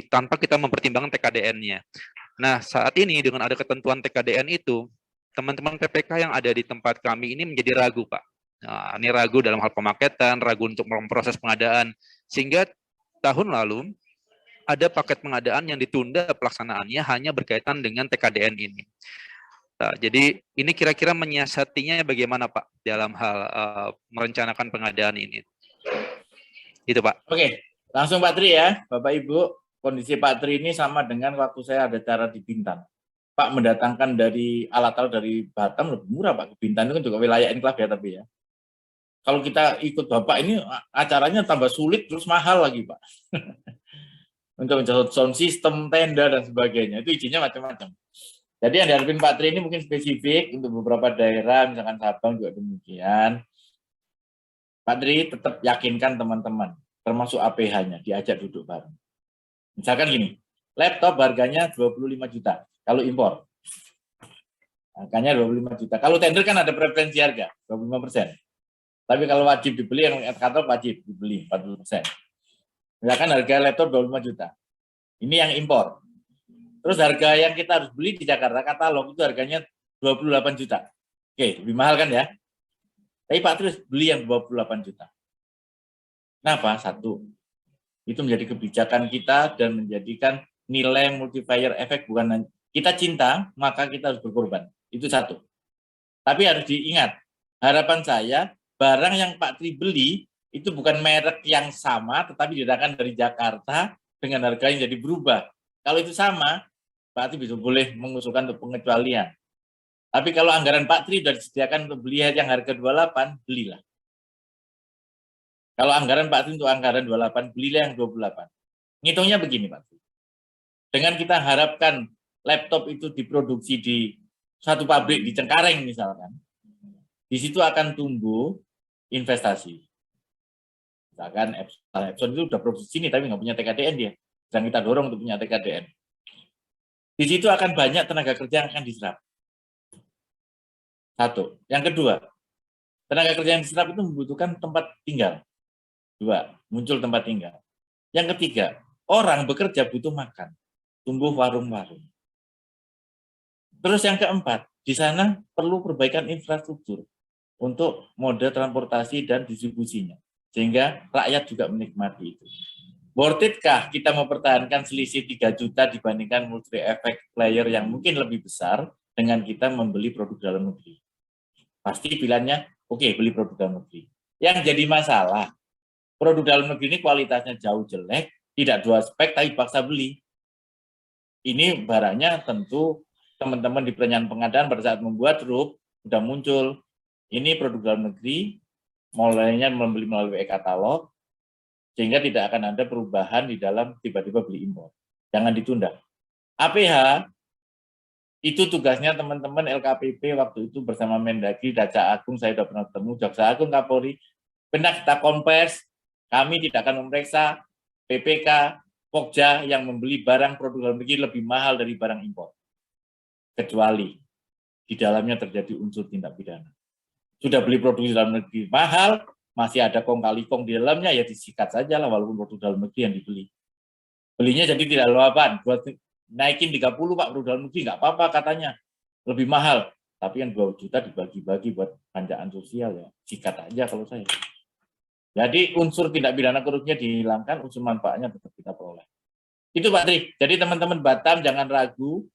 tanpa kita mempertimbangkan TKDN-nya. Nah, saat ini dengan ada ketentuan TKDN itu, teman-teman PPK yang ada di tempat kami ini menjadi ragu, Pak. Nah, ini ragu dalam hal pemaketan, ragu untuk memproses pengadaan, sehingga tahun lalu ada paket pengadaan yang ditunda pelaksanaannya hanya berkaitan dengan TKDN ini. Nah, jadi ini kira-kira menyiasatinya bagaimana Pak dalam hal merencanakan pengadaan ini? Itu Pak. Oke, langsung Pak Tri ya, Bapak Ibu. Kondisi Pak Tri ini sama dengan waktu saya ada acara di Bintan. Pak mendatangkan dari alat-alat dari Batam lebih murah Pak. Bintan itu kan juga wilayah enclave ya tapi ya. Kalau kita ikut Bapak ini acaranya tambah sulit terus mahal lagi Pak. Untuk menjadi sound system, tenda dan sebagainya, itu izinnya macam-macam. Jadi yang dihadapin Pak Tri ini mungkin spesifik untuk beberapa daerah, misalkan Sabang juga demikian. Pak Tri tetap yakinkan teman-teman, termasuk APH-nya, diajak duduk bareng. Misalkan gini, laptop harganya 25 juta, kalau impor. Harganya 25 juta. Kalau tender kan ada preferensi harga, 25%. Tapi kalau wajib dibeli, yang katalog wajib dibeli, 40%. Misalkan harga laptop 25 juta. Ini yang impor. Terus harga yang kita harus beli di Jakarta katalog itu harganya 28 juta. Oke, lebih mahal kan ya? Tapi Pak Tri beli yang 28 juta. Kenapa? Satu, itu menjadi kebijakan kita dan menjadikan nilai multiplier efek, bukan kita cinta, maka kita harus berkorban. Itu satu. Tapi harus diingat, harapan saya, barang yang Pak Tri beli, itu bukan merek yang sama, tetapi didatangkan dari Jakarta dengan harga yang jadi berubah. Kalau itu sama, Pak Tri bisa boleh mengusulkan untuk pengecualian. Tapi kalau anggaran Pak Tri sudah disediakan untuk beli yang harga 28, belilah. Kalau anggaran Pak Tri untuk anggaran 28, belilah yang 28. Ngitungnya begini Pak Tri. Dengan kita harapkan laptop itu diproduksi di satu pabrik di Cengkareng misalkan, di situ akan tumbuh investasi. Misalkan Epson itu sudah produksi sini tapi nggak punya TKDN dia. Sedang kita dorong untuk punya TKDN. Di situ akan banyak tenaga kerja yang akan diserap. Satu. Yang kedua, tenaga kerja yang diserap itu membutuhkan tempat tinggal. Dua, muncul tempat tinggal. Yang ketiga, orang bekerja butuh makan. Tumbuh warung-warung. Terus yang keempat, di sana perlu perbaikan infrastruktur untuk moda transportasi dan distribusinya. Sehingga rakyat juga menikmati itu. Worth it-kah kita mempertahankan selisih 3 juta dibandingkan multi effect player yang mungkin lebih besar dengan kita membeli produk dalam negeri? Pasti pilihannya, oke, beli produk dalam negeri. Yang jadi masalah, produk dalam negeri ini kualitasnya jauh jelek, tidak dua spek, tapi paksa beli. Ini barangnya tentu teman-teman di perencanaan pengadaan pada saat membuat RUP, sudah muncul, ini produk dalam negeri, mulainya membeli melalui e-katalog, sehingga tidak akan ada perubahan di dalam tiba-tiba beli impor. Jangan ditunda. APH, itu tugasnya teman-teman LKPP waktu itu bersama Mendagri, Jaksa Agung, saya sudah pernah ketemu, Jaksa Agung, Kapolri, benar kita kompres, kami tidak akan memeriksa PPK, Pokja yang membeli barang produk dalam negeri lebih mahal dari barang impor. Kecuali di dalamnya terjadi unsur tindak pidana. Sudah beli produk dalam negeri mahal, masih ada kong kali kong di dalamnya, ya disikat saja lah walaupun produk dalam negeri yang dibeli. Belinya jadi tidak luapan, buat naikin 30 Pak produk dalam negeri, nggak apa-apa katanya, lebih mahal. Tapi yang 2 juta dibagi-bagi buat banjaan sosial ya, sikat aja kalau saya. Jadi unsur tindak pidana korupsinya dihilangkan, unsur manfaatnya tetap kita peroleh. Itu Pak Tri. Jadi teman-teman Batam jangan ragu,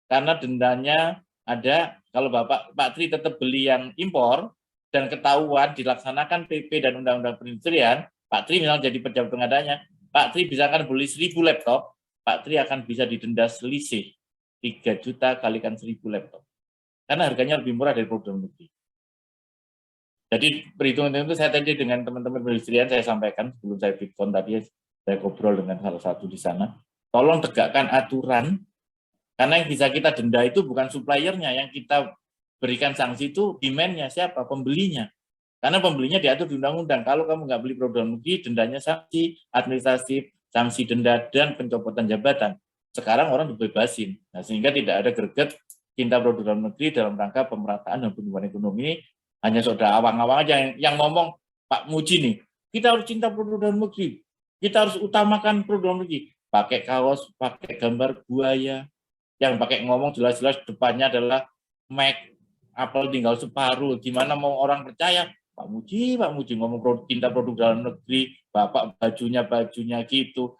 karena dendanya ada. Kalau Pak Tri tetap beli yang impor, dan ketahuan dilaksanakan PP dan Undang-Undang Perindustrian, Pak Tri misalnya jadi pejabat pengadanya, Pak Tri bisa akan beli 1000 laptop, Pak Tri akan bisa didenda selisih 3 juta kalikan 1000 laptop. Karena harganya lebih murah dari produk negeri. Jadi perhitungan itu saya tadi dengan teman-teman perindustrian saya sampaikan sebelum saya pitcon tadi, saya ngobrol dengan salah satu di sana. Tolong tegakkan aturan, karena yang bisa kita denda itu bukan suppliernya, yang kita berikan sanksi itu demand-nya siapa? Pembelinya. Karena pembelinya diatur di undang-undang. Kalau kamu nggak beli produk negeri, dendanya sanksi administratif, sanksi denda, dan pencopotan jabatan. Sekarang orang dibebasin. Nah, sehingga tidak ada greget cinta produk dalam negeri dalam rangka pemerataan dan pertumbuhan ekonomi. Hanya saudara awang-awang aja yang ngomong, Pak Muji nih, kita harus cinta produk dalam negeri. Kita harus utamakan produk dalam negeri. Pakai kaos, pakai gambar buaya. Yang pakai ngomong jelas-jelas depannya adalah Mac, apel tinggal separuh. Gimana mau orang percaya? Pak Muji ngomong cinta produk dalam negeri, Bapak bajunya gitu,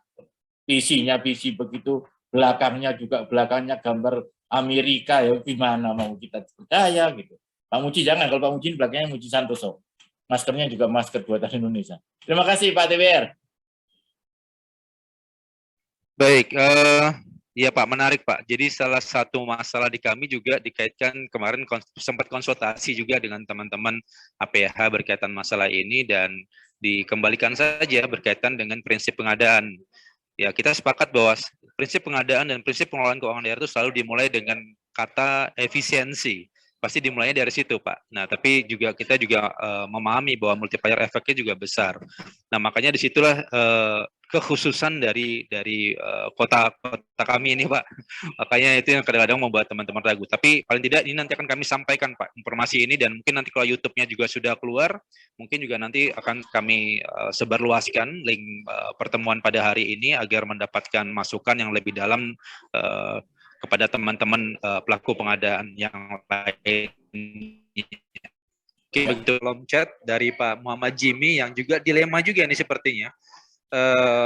PC-nya PC begitu, belakangnya gambar Amerika, ya gimana mau kita percaya gitu. Pak Muji jangan, kalau Pak Muji belakangnya Muji Santoso. Maskernya juga masker buatan Indonesia. Terima kasih Pak TWR. Baik, ya Pak, menarik Pak. Jadi salah satu masalah di kami juga dikaitkan kemarin sempat konsultasi juga dengan teman-teman APH berkaitan masalah ini dan dikembalikan saja berkaitan dengan prinsip pengadaan. Ya, kita sepakat bahwa prinsip pengadaan dan prinsip pengelolaan keuangan daerah itu selalu dimulai dengan kata efisiensi. Pasti dimulainya dari situ, Pak. Nah, tapi juga kita juga memahami bahwa multiplier efeknya juga besar. Nah, makanya disitulah kekhususan dari kota kami ini, Pak. Makanya itu yang kadang-kadang membuat teman-teman ragu. Tapi paling tidak ini nanti akan kami sampaikan, Pak, informasi ini, dan mungkin nanti kalau YouTube-nya juga sudah keluar, mungkin juga nanti akan kami sebarluaskan link pertemuan pada hari ini agar mendapatkan masukan yang lebih dalam kepada teman-teman pelaku pengadaan yang lain. Oke, begitu kolom chat dari Pak Muhammad Jimmy yang juga dilema juga nih sepertinya.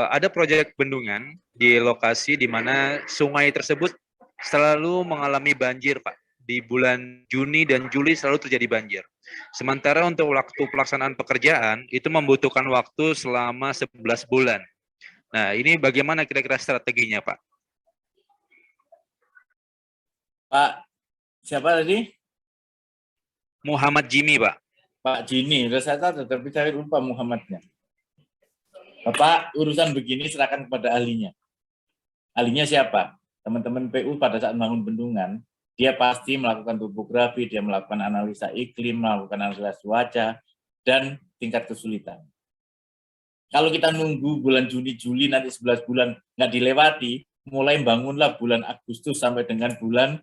Ada proyek bendungan di lokasi di mana sungai tersebut selalu mengalami banjir, Pak. Di bulan Juni dan Juli selalu terjadi banjir. Sementara untuk waktu pelaksanaan pekerjaan itu membutuhkan waktu selama 11 bulan. Nah, ini bagaimana kira-kira strateginya, Pak? Pak, siapa tadi? Muhammad Jimmy, Pak. Pak Jimmy, saya tahu, tapi saya lupa Muhammadnya. Bapak, urusan begini serahkan kepada ahlinya. Ahlinya siapa? Teman-teman PU pada saat membangun bendungan, dia pasti melakukan topografi, dia melakukan analisa iklim, melakukan analisa cuaca, dan tingkat kesulitan. Kalau kita nunggu bulan Juni-Juli, nanti 11 bulan nggak dilewati, mulai bangunlah bulan Agustus sampai dengan bulan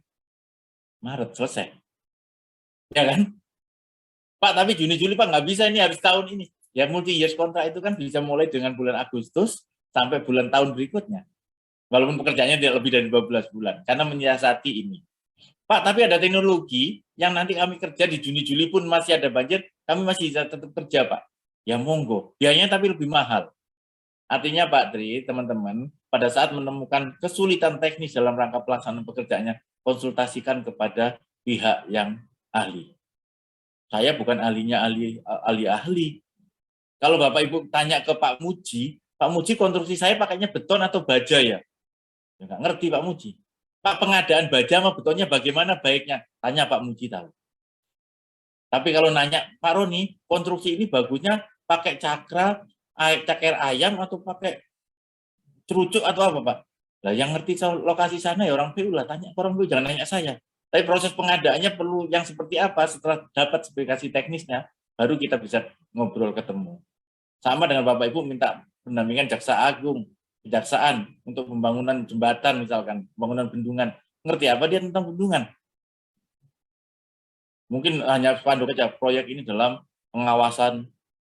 Maret, selesai. Ya kan? Pak, tapi Juni-Juli Pak nggak bisa, ini harus tahun ini. Ya multi years kontrak itu kan bisa mulai dengan bulan Agustus sampai bulan tahun berikutnya. Walaupun pekerjaannya tidak lebih dari 12 bulan, karena menyiasati ini. Pak, tapi ada teknologi yang nanti kami kerja di Juni-Juli pun masih ada banjir, kami masih bisa tetap kerja, Pak. Ya monggo, biayanya tapi lebih mahal. Artinya Pak Tri, teman-teman, pada saat menemukan kesulitan teknis dalam rangka pelaksanaan pekerjaannya, konsultasikan kepada pihak yang ahli. Saya bukan ahlinya ahli. Kalau Bapak Ibu tanya ke Pak Muji konstruksi saya pakainya beton atau baja ya? Ya nggak ngerti Pak Muji. Pak, pengadaan baja sama betonnya bagaimana baiknya? Tanya Pak Muji tahu. Tapi kalau nanya, Pak Roni, konstruksi ini bagusnya pakai cakar ayam atau pakai cerucuk atau apa Pak? Lah yang ngerti lokasi sana ya orang PU lah, tanya orang PU, jangan nanya saya. Tapi proses pengadaannya perlu yang seperti apa, setelah dapat spesifikasi teknisnya, baru kita bisa ngobrol ketemu. Sama dengan Bapak Ibu minta pendampingan Jaksa Agung, Kejaksaan untuk pembangunan jembatan misalkan, pembangunan bendungan. Ngerti apa dia tentang bendungan? Mungkin hanya spanduk aja, proyek ini dalam pengawasan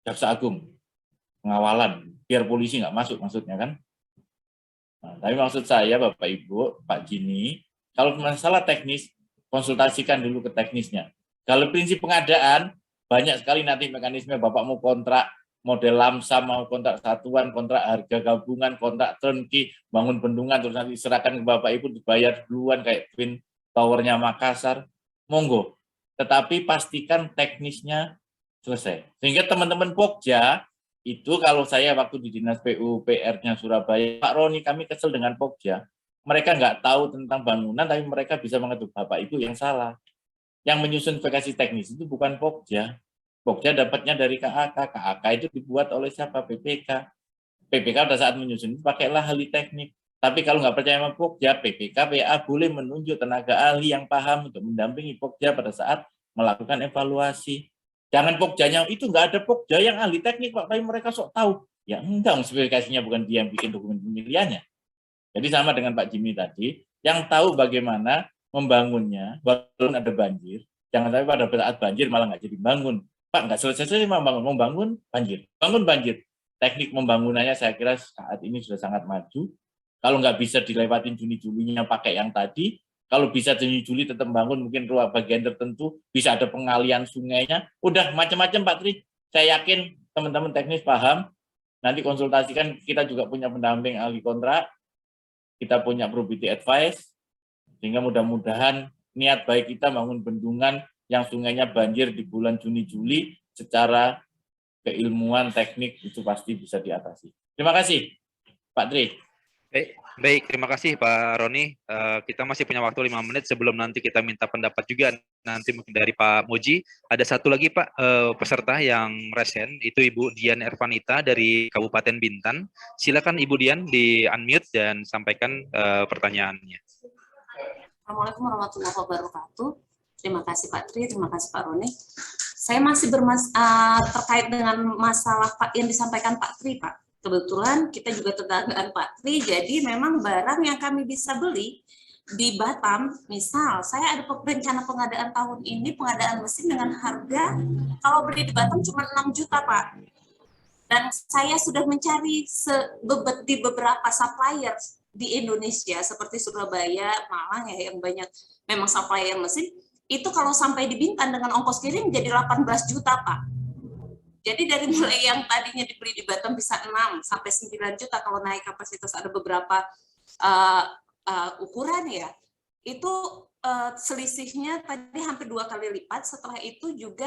Jaksa Agung, pengawalan, biar polisi nggak masuk maksudnya kan. Nah, tapi maksud saya Bapak Ibu, Pak Jimmy, kalau masalah teknis, konsultasikan dulu ke teknisnya. Kalau prinsip pengadaan, banyak sekali nanti mekanisme Bapak mau kontrak model lamsam, mau kontrak satuan, kontrak harga gabungan, kontrak turnkey, bangun bendungan, terus nanti serahkan ke Bapak Ibu dibayar duluan kayak Twin Tower-nya Makassar, monggo. Tetapi pastikan teknisnya selesai. Sehingga teman-teman Pokja, itu kalau saya waktu di Dinas PUPR-nya Surabaya, Pak Roni, kami kesel dengan Pokja. Mereka nggak tahu tentang bangunan, tapi mereka bisa mengetuk Bapak Ibu yang salah. Yang menyusun verifikasi teknis itu bukan Pokja. Pokja dapatnya dari KAK. KAK itu dibuat oleh siapa? PPK. PPK pada saat menyusun itu pakailah ahli teknik. Tapi kalau nggak percaya sama Pokja, PPK, PA boleh menunjuk tenaga ahli yang paham untuk mendampingi Pokja pada saat melakukan evaluasi. Jangan Pokjanya, itu nggak ada Pokja yang ahli teknik, Pak, tapi mereka sok tahu. Ya enggak, spesifikasinya bukan dia yang bikin dokumen pemilihannya. Jadi sama dengan Pak Jimmy tadi, yang tahu bagaimana membangunnya, walaupun ada banjir, jangan sampai pada saat banjir malah nggak jadi bangun. Pak, nggak selesai membangun banjir. Bangun banjir. Teknik membangunannya saya kira saat ini sudah sangat maju. Kalau nggak bisa dilewatin Juni-Julinya pakai yang tadi, kalau bisa Juni-Juli tetap bangun mungkin ruang bagian tertentu, bisa ada pengalian sungainya, udah macam-macam Pak Tri. Saya yakin teman-teman teknis paham, nanti konsultasikan, kita juga punya pendamping ahli kontrak, kita punya probity advice, sehingga mudah-mudahan niat baik kita bangun bendungan yang sungainya banjir di bulan Juni-Juli secara keilmuan teknik itu pasti bisa diatasi. Terima kasih, Pak Tri. Baik, terima kasih Pak Roni. Kita masih punya waktu 5 menit sebelum nanti kita minta pendapat juga nanti mungkin dari Pak Moji. Ada satu lagi Pak peserta yang resen, itu Ibu Dian Ervanita dari Kabupaten Bintan. Silakan Ibu Dian di-unmute dan sampaikan pertanyaannya. Assalamualaikum warahmatullahi wabarakatuh. Terima kasih Pak Tri, terima kasih Pak Roni. Saya masih terkait dengan masalah yang disampaikan Pak Tri, Pak. Kebetulan kita juga tetanggaan Pak Tri, jadi memang barang yang kami bisa beli di Batam, misal saya ada rencana pengadaan tahun ini, pengadaan mesin dengan harga, kalau beli di Batam cuma 6 juta Pak. Dan saya sudah mencari di beberapa supplier di Indonesia, seperti Surabaya, Malang ya, yang banyak memang supplier mesin, itu kalau sampai di Bintan dengan ongkos kirim jadi 18 juta Pak. Jadi dari mulai yang tadinya dibeli di Batam bisa 6 sampai 9 juta kalau naik kapasitas, ada beberapa ukuran ya, itu selisihnya tadi hampir 2 kali lipat. Setelah itu juga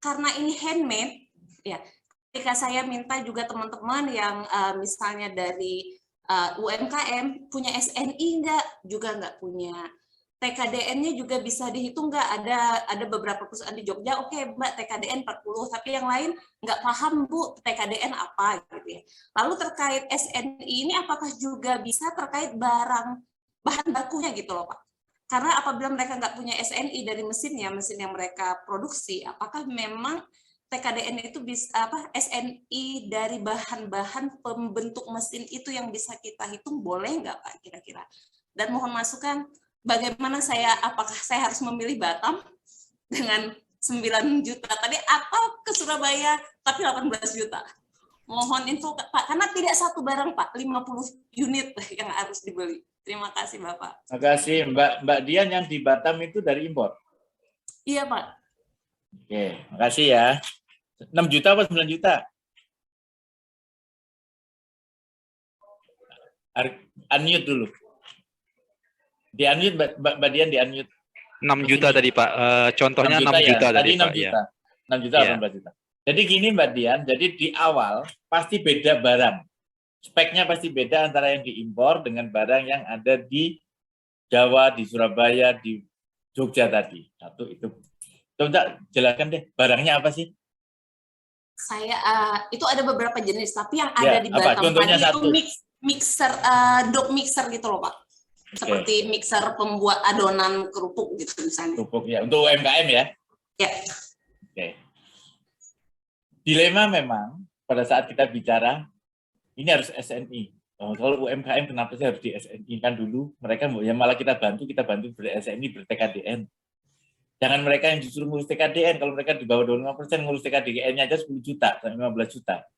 karena ini handmade, ya ketika saya minta juga teman-teman yang misalnya dari UMKM punya SNI juga nggak punya. TKDN-nya juga bisa dihitung nggak? Ada beberapa perusahaan di Jogja, oke Mbak TKDN 40, tapi yang lain nggak paham Bu TKDN apa gitu ya. Lalu terkait SNI ini apakah juga bisa terkait bahan bakunya gitu loh Pak? Karena apabila mereka nggak punya SNI dari mesin yang mereka produksi, apakah memang TKDN itu bisa SNI dari bahan-bahan pembentuk mesin itu yang bisa kita hitung, boleh nggak Pak kira-kira? Dan mohon masukan, bagaimana apakah saya harus memilih Batam dengan 9 juta tadi atau ke Surabaya tapi 18 juta? Mohon info Pak, karena tidak satu barang Pak, 50 unit yang harus dibeli. Terima kasih Bapak. Terima kasih Mbak Dian, yang di Batam itu dari impor? Iya Pak. Oke, makasih ya. 6 juta apa 9 juta? Unmute dulu. Di-unmute, Mbak Dian, di-unmute. 6 juta tadi Pak, contohnya 6 juta ya? tadi 6 Pak. Juta. Ya. 6 juta, 18 juta. Jadi gini Mbak Dian, jadi di awal pasti beda barang. Speknya pasti beda antara yang diimpor dengan barang yang ada di Jawa, di Surabaya, di Jogja tadi. Satu itu. Coba jelaskan deh, barangnya apa sih? Itu ada beberapa jenis, tapi yang ada di Batam tadi itu mixer, dough mixer gitu loh Pak. Seperti mixer pembuat adonan kerupuk gitu misalnya. Kerupuk ya, untuk UMKM ya? Ya. Oke. Dilema memang pada saat kita bicara, ini harus SNI. Kalau UMKM kenapa sih harus di SNI? Kan dulu mereka ya malah kita bantu ber-SNI, ber-TKDN. Jangan mereka yang justru ngurus TKDN, kalau mereka di bawah 25% ngurus TKDN-nya aja 10 juta, sampai 15 juta.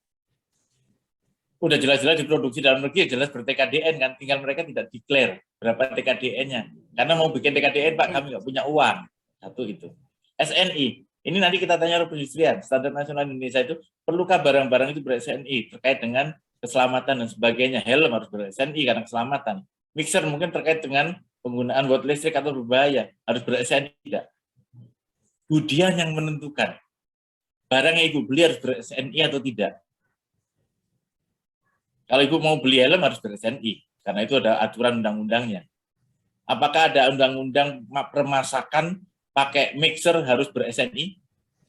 Udah jelas-jelas diproduksi dalam negeri, jelas ber-TKDN kan, tinggal mereka tidak declare berapa TKDN-nya. Karena mau bikin TKDN, Pak, kami nggak punya uang. Satu itu. SNI, ini nanti kita tanya perindustrian, Standar Nasional Indonesia itu, perlukah barang-barang itu ber-SNI terkait dengan keselamatan dan sebagainya. Helm harus ber-SNI karena keselamatan. Mixer mungkin terkait dengan penggunaan watt listrik atau berbahaya, harus ber-SNI tidak. Budian yang menentukan barang yang ibu beli harus ber-SNI atau tidak. Kalau ibu mau beli helm harus ber-SNI, karena itu ada aturan undang-undangnya. Apakah ada undang-undang permasakan pakai mixer harus ber-SNI?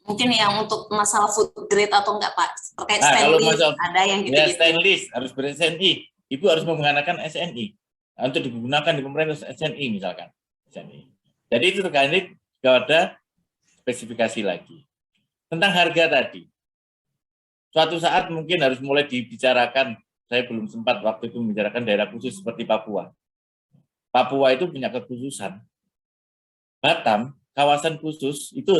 Mungkin yang untuk masalah food grade atau enggak, Pak? Terkait Kalau stainless, masalah, ada yang ya, gitu-gitu. stainless harus ber-SNI. Ibu harus menggunakan SNI. Untuk digunakan di pemerintah SNI misalkan. SNI. Jadi itu terkait kepada spesifikasi lagi. Tentang harga tadi. Suatu saat mungkin harus mulai dibicarakan, saya belum sempat waktu itu membicarakan daerah khusus seperti Papua. Papua itu punya kekhususan. Batam, kawasan khusus, itu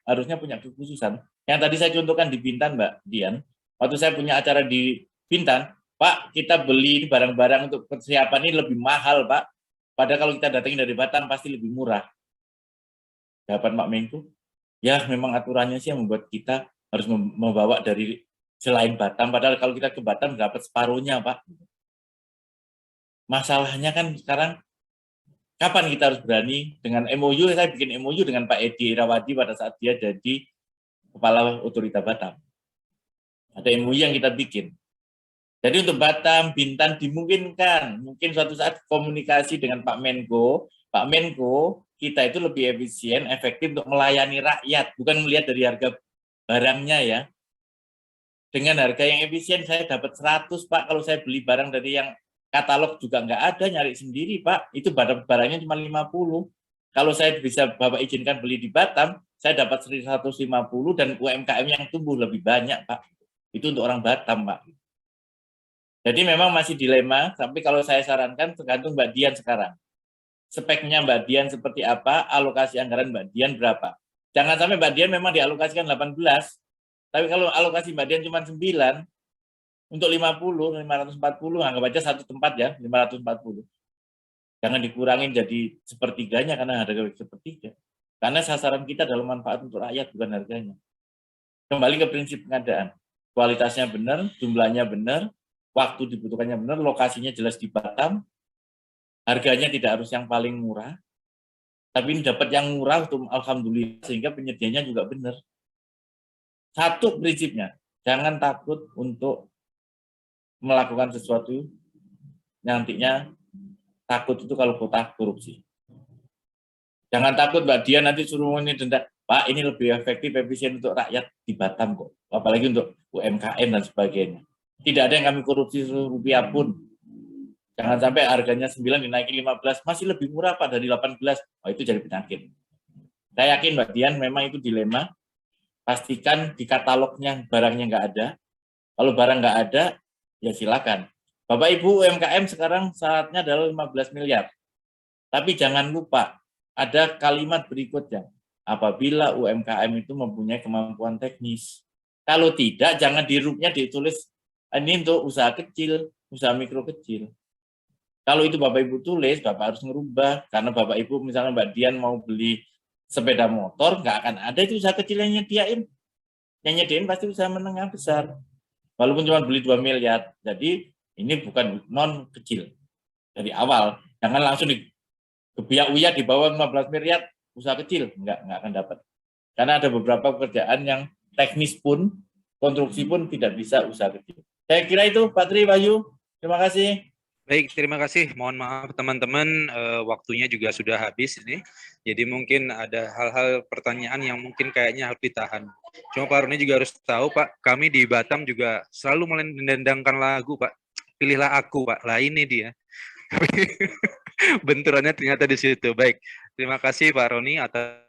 harusnya punya kekhususan. Yang tadi saya contohkan di Bintan, Mbak Dian, waktu saya punya acara di Bintan, Pak, kita beli barang-barang untuk persiapan ini lebih mahal, Pak. Padahal kalau kita datangin dari Batam, pasti lebih murah. Jawaban Pak Menko, ya memang aturannya sih yang membuat kita harus membawa dari selain Batam, padahal kalau kita ke Batam dapat separuhnya, Pak. Masalahnya kan sekarang kapan kita harus berani dengan MOU, saya bikin MOU dengan Pak Edi Irawadi pada saat dia jadi Kepala Otorita Batam. Ada MOU yang kita bikin. Jadi untuk Batam, Bintan dimungkinkan, mungkin suatu saat komunikasi dengan Pak Menko, kita itu lebih efisien, efektif untuk melayani rakyat, bukan melihat dari harga barangnya ya. Dengan harga yang efisien saya dapat 100, Pak, kalau saya beli barang dari yang katalog juga nggak ada, nyari sendiri, Pak. Itu barangnya cuma 50. Kalau saya bisa Bapak izinkan beli di Batam, saya dapat 150 dan UMKM yang tumbuh lebih banyak, Pak. Itu untuk orang Batam, Pak. Jadi memang masih dilema, tapi kalau saya sarankan tergantung Mbak Dian sekarang. Speknya Mbak Dian seperti apa, alokasi anggaran Mbak Dian berapa. Jangan sampai Mbak Dian memang dialokasikan 18, tapi kalau alokasi Mbak Dian cuma 9, untuk 50, 540, anggap aja satu tempat ya, 540. Jangan dikurangin jadi sepertiganya karena harga sepertiga. Karena sasaran kita adalah manfaat untuk rakyat, bukan harganya. Kembali ke prinsip pengadaan. Kualitasnya benar, jumlahnya benar, waktu dibutuhkannya benar, lokasinya jelas di Batam, harganya tidak harus yang paling murah, tapi ini dapat yang murah untuk alhamdulillah, sehingga penyediaannya juga benar. Satu prinsipnya, jangan takut untuk melakukan sesuatu nantinya takut itu kalau kotak korupsi. Jangan takut Mbak Dian nanti suruh ini denda, Pak ini lebih efektif, efisien untuk rakyat di Batam kok, apalagi untuk UMKM dan sebagainya. Tidak ada yang kami korupsi rupiah pun. Jangan sampai harganya 9 dinaikin 15, masih lebih murah Pak dari 18, itu jadi penyakit. Saya yakin Mbak Dian memang itu dilema, pastikan di katalognya barangnya nggak ada, kalau barang nggak ada, ya silakan. Bapak Ibu UMKM sekarang saatnya adalah 15 miliar. Tapi jangan lupa, ada kalimat berikutnya. Apabila UMKM itu mempunyai kemampuan teknis. Kalau tidak, jangan di RUP-nya ditulis, ini untuk usaha kecil, usaha mikro kecil. Kalau itu Bapak Ibu tulis, Bapak harus ngerubah. Karena Bapak Ibu misalnya Mbak Dian mau beli sepeda motor, nggak akan ada itu usaha kecil yang nyediain. Yang nyediain pasti usaha menengah besar. Walaupun cuma beli 2 miliar. Jadi ini bukan non kecil. Dari awal. Jangan langsung kebiak-uyak di bawah 15 miliar usaha kecil. Enggak akan dapat. Karena ada beberapa pekerjaan yang teknis pun, konstruksi pun tidak bisa usaha kecil. Saya kira itu Pak Tri Wahyu. Terima kasih. Baik, terima kasih. Mohon maaf teman-teman, waktunya juga sudah habis ini. Jadi mungkin ada hal-hal pertanyaan yang mungkin kayaknya harus ditahan. Cuma Pak Roni juga harus tahu, Pak, kami di Batam juga selalu mendendangkan lagu, Pak. Pilihlah aku, Pak. Lah ini dia. Benturannya ternyata di situ. Baik, terima kasih Pak Roni atas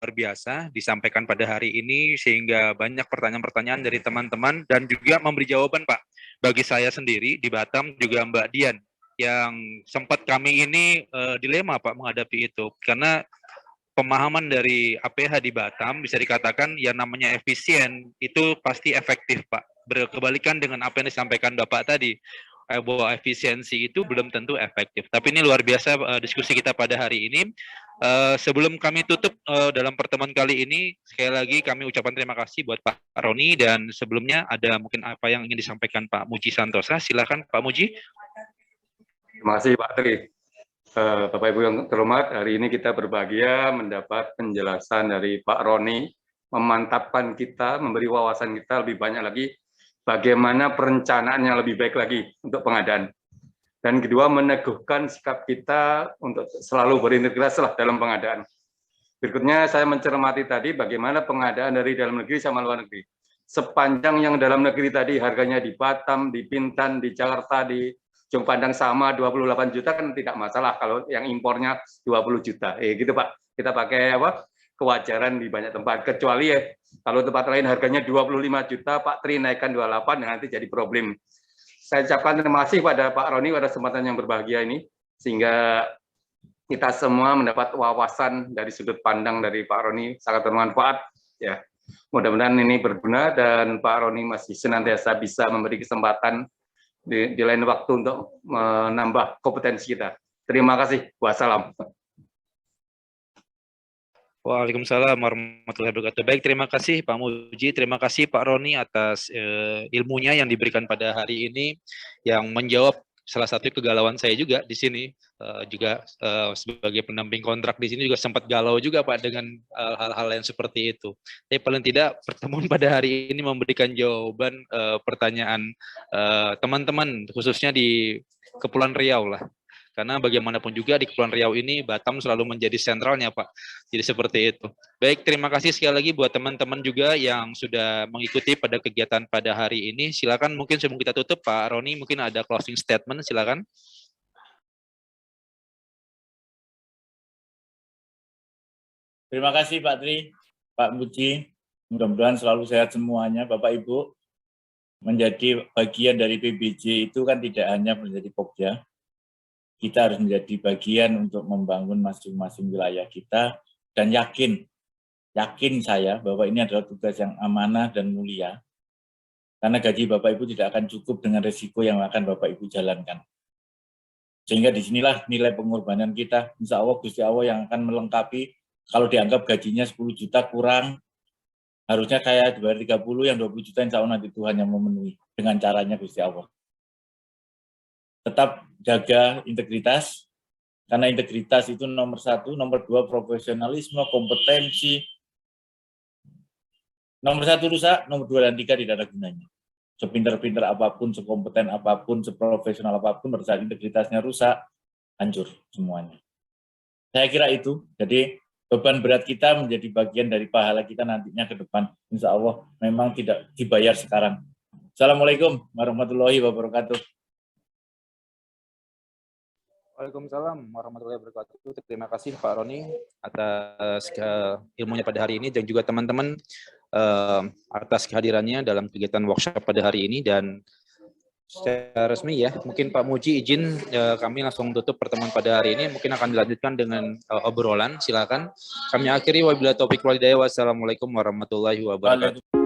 luar biasa disampaikan pada hari ini sehingga banyak pertanyaan-pertanyaan dari teman-teman dan juga memberi jawaban, Pak. Bagi saya sendiri di Batam juga Mbak Dian yang sempat kami ini dilema Pak menghadapi itu karena pemahaman dari APH di Batam bisa dikatakan yang namanya efisien itu pasti efektif Pak. Berkebalikan dengan apa yang disampaikan Bapak tadi. bahwa efisiensi itu belum tentu efektif. Tapi ini luar biasa diskusi kita pada hari ini. Sebelum kami tutup dalam pertemuan kali ini, sekali lagi kami ucapkan terima kasih buat Pak Roni, dan sebelumnya ada mungkin apa yang ingin disampaikan Pak Muji Santosa. Silakan Pak Muji. Terima kasih Pak Tri. Bapak Ibu yang terhormat, hari ini kita berbahagia mendapat penjelasan dari Pak Roni, memantapkan kita, memberi wawasan kita lebih banyak lagi bagaimana perencanaan yang lebih baik lagi untuk pengadaan. Dan kedua, meneguhkan sikap kita untuk selalu berintegrasi dalam pengadaan. Berikutnya, saya mencermati tadi bagaimana pengadaan dari dalam negeri sama luar negeri. Sepanjang yang dalam negeri tadi harganya di Batam, di Bintan, di Jakarta, di Ujung Pandang sama 28 juta kan tidak masalah kalau yang impornya 20 juta. Gitu Pak. Kita pakai apa? Kewajaran di banyak tempat, kecuali ya kalau tempat lain harganya 25 juta, Pak Tri naikkan 28, nanti jadi problem. Saya ucapkan terima kasih pada Pak Roni pada kesempatan yang berbahagia ini, sehingga kita semua mendapat wawasan dari sudut pandang dari Pak Roni sangat bermanfaat. Ya, mudah-mudahan ini berguna dan Pak Roni masih senantiasa bisa memberi kesempatan di lain waktu untuk menambah kompetensi kita. Terima kasih. Wassalam. Waalaikumsalam warahmatullahi wabarakatuh. Baik, terima kasih Pak Muji, terima kasih Pak Roni atas ilmunya yang diberikan pada hari ini, yang menjawab salah satu kegalauan saya juga di sini, juga sebagai pendamping kontrak di sini juga sempat galau juga Pak dengan hal-hal yang seperti itu. Tapi paling tidak pertemuan pada hari ini memberikan jawaban pertanyaan teman-teman khususnya di Kepulauan Riau lah. Karena bagaimanapun juga di Kepulauan Riau ini Batam selalu menjadi sentralnya Pak. Jadi seperti itu. Baik, terima kasih sekali lagi buat teman-teman juga yang sudah mengikuti pada kegiatan pada hari ini. Silakan mungkin sebelum kita tutup Pak Roni mungkin ada closing statement, silakan. Terima kasih Pak Tri, Pak Muji. Mudah-mudahan selalu sehat semuanya Bapak Ibu. Menjadi bagian dari PBJ itu kan tidak hanya menjadi Pokja. Kita harus menjadi bagian untuk membangun masing-masing wilayah kita, dan yakin saya bahwa ini adalah tugas yang amanah dan mulia, karena gaji Bapak Ibu tidak akan cukup dengan resiko yang akan Bapak Ibu jalankan. Sehingga disinilah nilai pengorbanan kita, insya Allah Gusti Allah yang akan melengkapi. Kalau dianggap gajinya 10 juta kurang, harusnya kayak 230, yang 20 juta insya Allah nanti Tuhan yang memenuhi dengan caranya Gusti Allah. Tetap jaga integritas, karena integritas itu nomor 1, nomor 2 profesionalisme, kompetensi. Nomor 1 rusak, nomor 2 dan 3 tidak ada gunanya. Sepintar-pintar apapun, sekompeten apapun, seprofesional apapun, pada saat integritasnya rusak, hancur semuanya. Saya kira itu, jadi beban berat kita menjadi bagian dari pahala kita nantinya ke depan. Insya Allah memang tidak dibayar sekarang. Assalamualaikum warahmatullahi wabarakatuh. Waalaikumsalam warahmatullahi wabarakatuh. Terima kasih Pak Roni atas ilmunya pada hari ini, dan juga teman-teman atas kehadirannya dalam kegiatan workshop pada hari ini. Dan secara resmi ya, mungkin Pak Muji izin kami langsung tutup pertemuan pada hari ini. Mungkin akan dilanjutkan dengan obrolan. Silakan. Kami akhiri wabillahi taufiq wal hidayah. Wassalamualaikum warahmatullahi wabarakatuh.